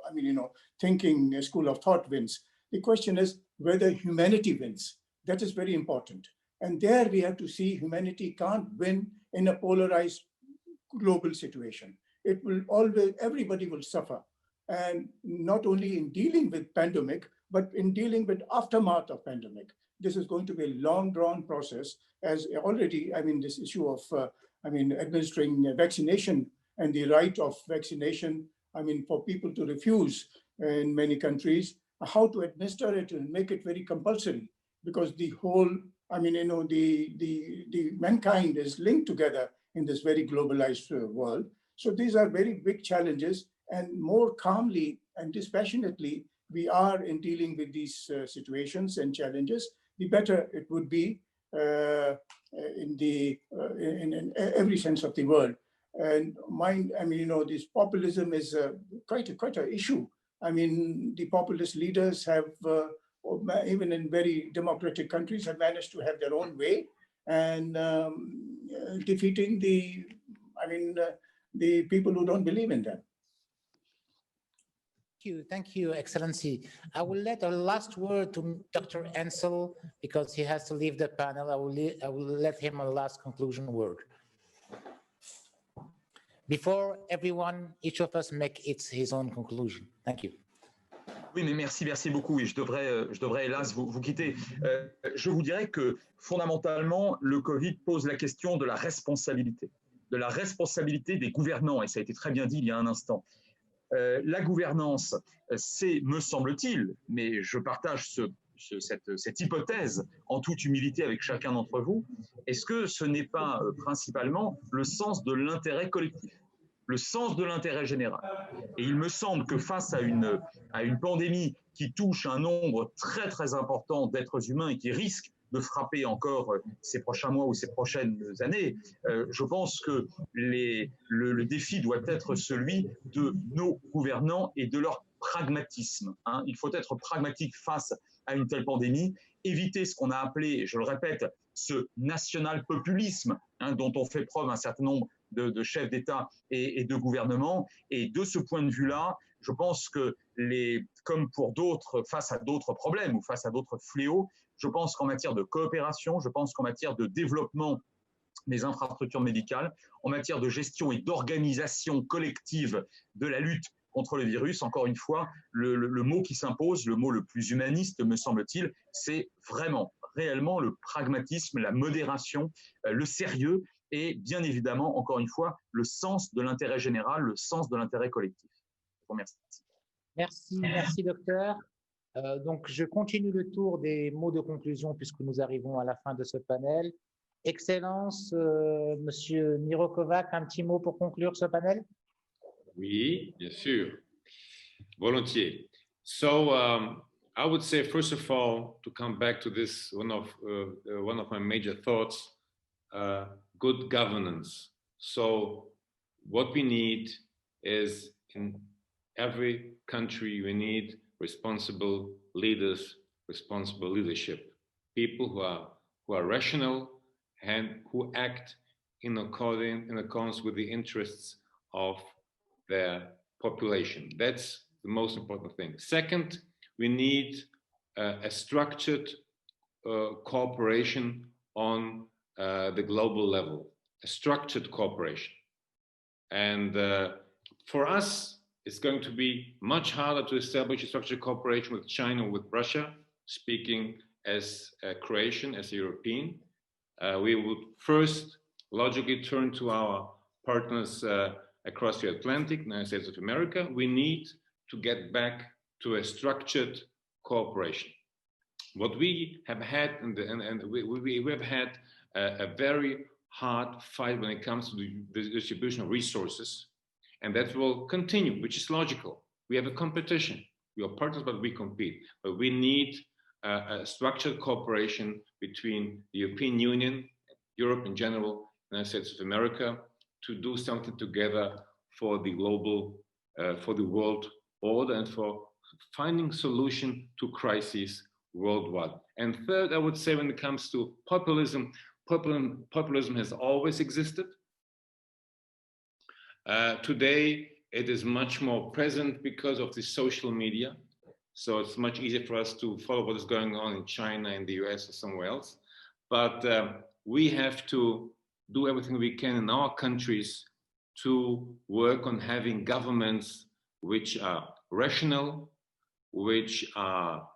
I mean, thinking school of thought wins. The question is whether humanity wins. That is very important. And there we have to see humanity can't win in a polarized global situation. It will always, everybody will suffer. And not only in dealing with pandemic, but in dealing with aftermath of pandemic. This is going to be a long drawn process, as already, I mean, this issue of, I mean, administering vaccination and the right of vaccination, I mean, for people to refuse in many countries, how to administer it and make it very compulsory, because the whole, I mean, the mankind is linked together in this very globalized world. So these are very big challenges, and more calmly and dispassionately we are in dealing with these situations and challenges, the better it would be in every sense of the word. And I mean, this populism is quite an issue. I mean, the populist leaders have, even in very democratic countries, have managed to have their own way and defeating the people who don't believe in them. Thank you, Excellency. I will let a last word to Dr. Encel because he has to leave the panel. I will let him a last conclusion word. Before everyone, each of us make his own conclusion. Thank you. Oui, mais merci beaucoup. Et je devrais hélas vous quitter. Je vous dirais que fondamentalement, le Covid pose la question de la responsabilité des gouvernants. Et ça a été très bien dit il y a un instant. La gouvernance, c'est, me semble-t-il, mais je partage cette hypothèse en toute humilité avec chacun d'entre vous, est-ce que ce n'est pas principalement le sens de l'intérêt collectif, le sens de l'intérêt général? Et il me semble que face à une pandémie qui touche un nombre très très important d'êtres humains et qui risque de frapper encore ces prochains mois ou ces prochaines années, je pense que le défi doit être celui de nos gouvernants et de leur pragmatisme. Il faut être pragmatique face à une telle pandémie, éviter ce qu'on a appelé, je le répète, ce national-populisme dont ont fait preuve un certain nombre de chefs d'État et de gouvernement. Et de ce point de vue-là, je pense que, comme pour d'autres, face à d'autres problèmes ou face à d'autres fléaux, je pense qu'en matière de coopération, je pense qu'en matière de développement des infrastructures médicales, en matière de gestion et d'organisation collective de la lutte contre le virus, encore une fois, le mot qui s'impose, le mot le plus humaniste, me semble-t-il, c'est vraiment, réellement le pragmatisme, la modération, le sérieux et bien évidemment, encore une fois, le sens de l'intérêt général, le sens de l'intérêt collectif. Je vous remercie. Merci docteur. Donc, je continue le tour des mots de conclusion puisque nous arrivons à la fin de ce panel. Excellence, Monsieur Miro Kovac, un petit mot pour conclure ce panel? Oui, bien sûr, volontiers. So, I would say, first of all, to come back to this, one of my major thoughts, good governance. So, what we need is, in every country, we need responsible leaders, responsible leadership, people who are rational and who act in accordance with the interests of their population. That's the most important thing. Second, we need a structured cooperation on the global level, a structured cooperation. And for us, it's going to be much harder to establish a structured cooperation with China, with Russia, speaking as a Croatian, as a European. we would first logically turn to our partners across the Atlantic, United States of America. We need to get back to a structured cooperation. What we have had, we have had a very hard fight when it comes to the distribution of resources, and that will continue, which is logical. We have a competition. We are partners, but we compete. But we need a structured cooperation between the European Union, Europe in general, United States of America, to do something together for the global, for the world order, and for finding solution to crises worldwide. And third, I would say, when it comes to populism, populism has always existed. Today, it is much more present because of the social media. So it's much easier for us to follow what is going on in China, in the US, or somewhere else. But we have to do everything we can in our countries to work on having governments which are rational, which are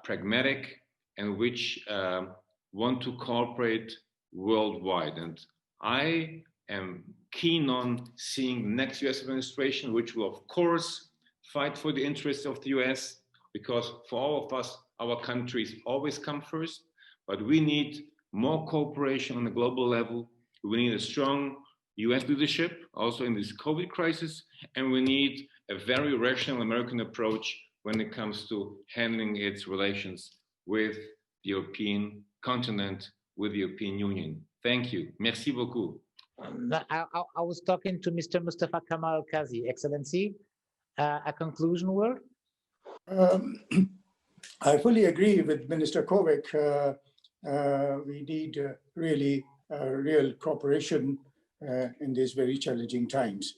pragmatic, and which want to cooperate worldwide. And I am keen on seeing the next US administration, which will, of course, fight for the interests of the US, because for all of us, our countries always come first. But we need more cooperation on the global level. We need a strong US leadership, also in this COVID crisis, and we need a very rational American approach when it comes to handling its relations with the European continent, with the European Union. Thank you. Merci beaucoup. I was talking to Mr. Mustafa Kamal Kazi, Excellency. A conclusion word? I fully agree with Minister Kovac. We need really real cooperation in these very challenging times.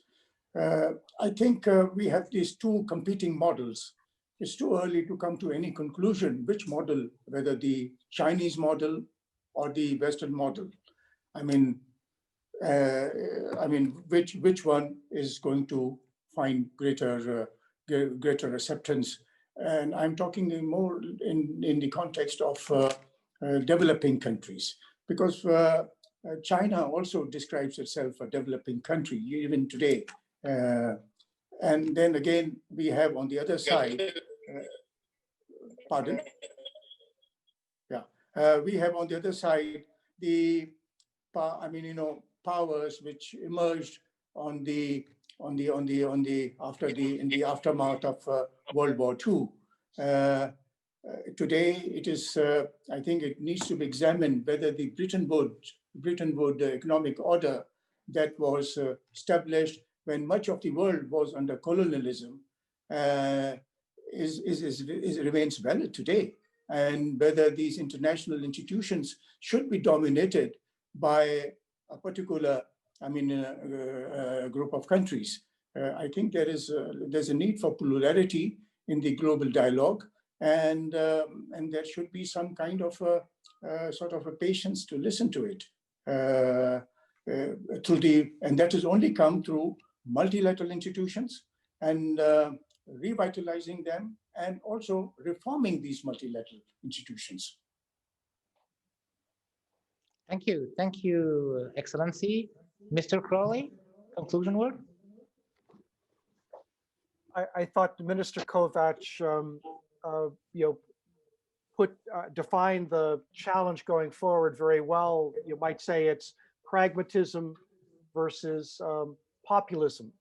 I think we have these two competing models. It's too early to come to any conclusion which model, whether the Chinese model or the Western model. I mean, which one is going to find greater acceptance? And I'm talking more in the context of developing countries, because China also describes itself a developing country, even today. And then again, we have on the other side, pardon? Yeah, we have on the other side the, powers which emerged in the aftermath of World War II. Today, it is, I think it needs to be examined whether the Bretton Woods economic order that was established when much of the world was under colonialism remains valid today, and whether these international institutions should be dominated by a particular, group of countries. I think there's a need for plurality in the global dialogue, and there should be some kind of sort of a patience to listen to it. And that has only come through multilateral institutions and revitalizing them, and also reforming these multilateral institutions. Thank you, Excellency. Mr. Crowley, conclusion word? I thought Minister Kovac, defined the challenge going forward very well. You might say it's pragmatism versus populism.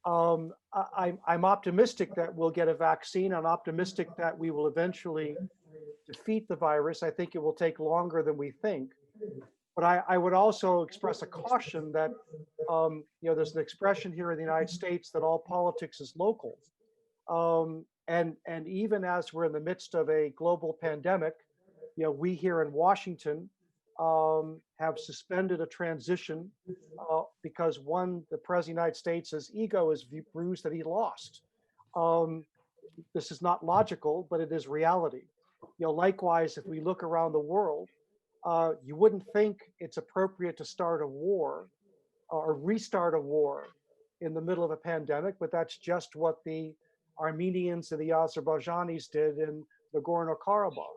I'm optimistic that we'll get a vaccine. I'm optimistic that we will eventually defeat the virus. I think it will take longer than we think. But I would also express a caution that there's an expression here in the United States that all politics is local. And even as we're in the midst of a global pandemic, we here in Washington have suspended a transition because the President of the United States' ego is bruised that he lost. This is not logical, but it is reality. Likewise, if we look around the world, you wouldn't think it's appropriate to start a war or restart a war in the middle of a pandemic, but that's just what the Armenians and the Azerbaijanis did in Nagorno-Karabakh.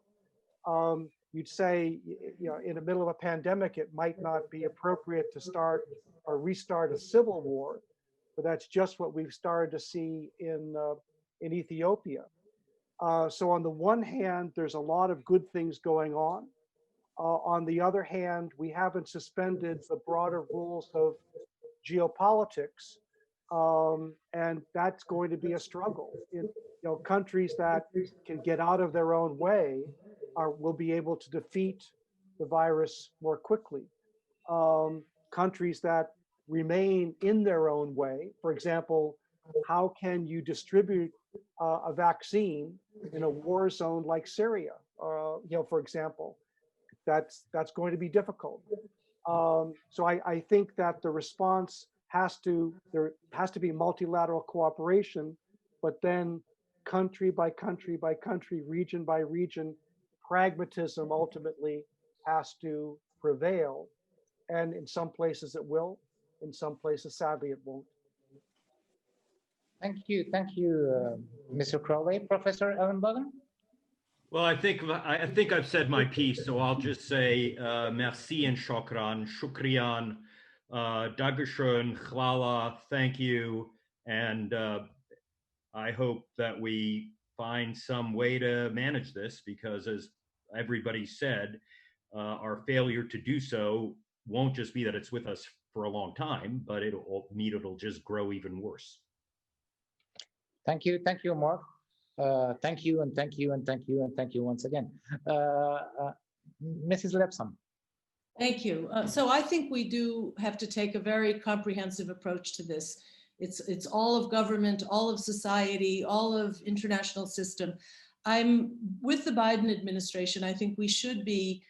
you'd say, in the middle of a pandemic, it might not be appropriate to start or restart a civil war, but that's just what we've started to see in Ethiopia. So on the one hand, there's a lot of good things going on. On the other hand, we haven't suspended the broader rules of geopolitics, and that's going to be a struggle. Countries that can get out of their own way will be able to defeat the virus more quickly. Countries that remain in their own way, for example, how can you distribute a vaccine in a war zone like Syria, for example? That's going to be difficult. So I think that the response there has to be multilateral cooperation, but then country by country by country, region by region, pragmatism ultimately has to prevail. And in some places it will, in some places, sadly, it won't. Thank you, Mr. Crowley. Professor Ellenbogen? Well, I think I've said my piece, so I'll just say merci and shukriyan, Dankeschön, chlala, thank you, and I hope that we find some way to manage this, because as everybody said, our failure to do so won't just be that it's with us for a long time, but it'll just grow even worse. Thank you, Mark. Thank you, and thank you, and thank you, and thank you once again. Mrs. Laipson. Thank you. So I think we do have to take a very comprehensive approach to this. It's all of government, all of society, all of international system. I'm with the Biden administration. I think we should be,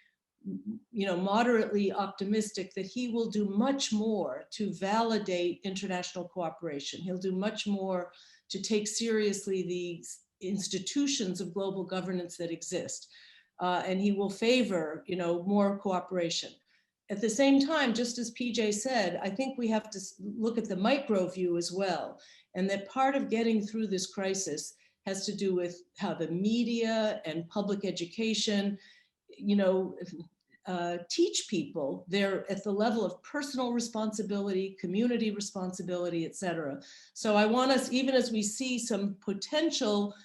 moderately optimistic that he will do much more to validate international cooperation. He'll do much more to take seriously the institutions of global governance that exist. And he will favor, more cooperation. At the same time, just as PJ said, I think we have to look at the micro view as well. And that part of getting through this crisis has to do with how the media and public education, teach people they're at the level of personal responsibility, community responsibility, et cetera. So I want us, even as we see some potential,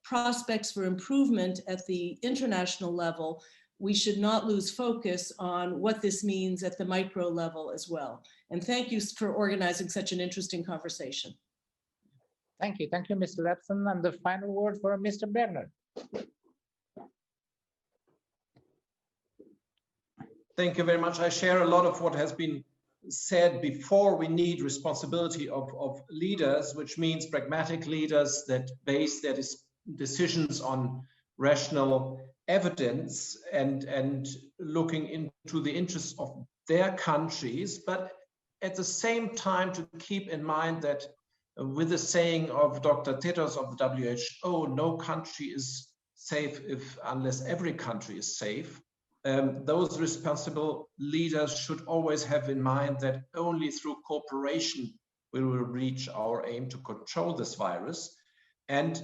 prospects for improvement at the international level, we should not lose focus on what this means at the micro level as well. And thank you for organizing such an interesting conversation. Thank you, Mr. Laipson. And the final word for Mr. Bergner. Thank you very much. I share a lot of what has been said before. We need responsibility of leaders, which means pragmatic leaders that base their decisions on rational evidence and looking into the interests of their countries, but at the same time to keep in mind that with the saying of Dr. Tedros of the WHO, no country is safe unless every country is safe. Those responsible leaders should always have in mind that only through cooperation we will reach our aim to control this virus. And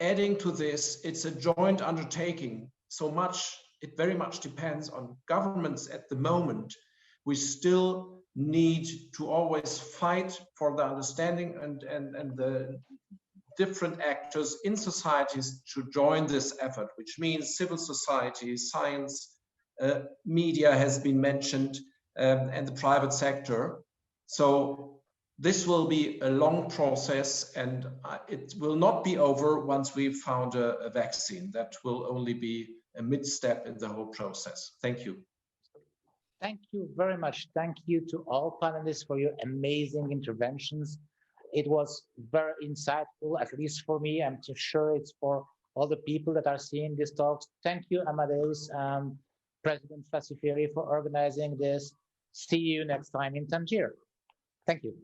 adding to this, it's a joint undertaking. It very much depends on governments at the moment. We still need to always fight for the understanding and the different actors in societies to join this effort, which means civil society, science, media has been mentioned, and the private sector. So this will be a long process, and it will not be over once we've found a vaccine. That will only be a mid-step in the whole process. Thank you. Thank you very much. Thank you to all panelists for your amazing interventions. It was very insightful, at least for me. I'm sure it's for all the people that are seeing these talks. Thank you, Amadeus and President Fassiferi, for organizing this. See you next time in Tangier. Thank you.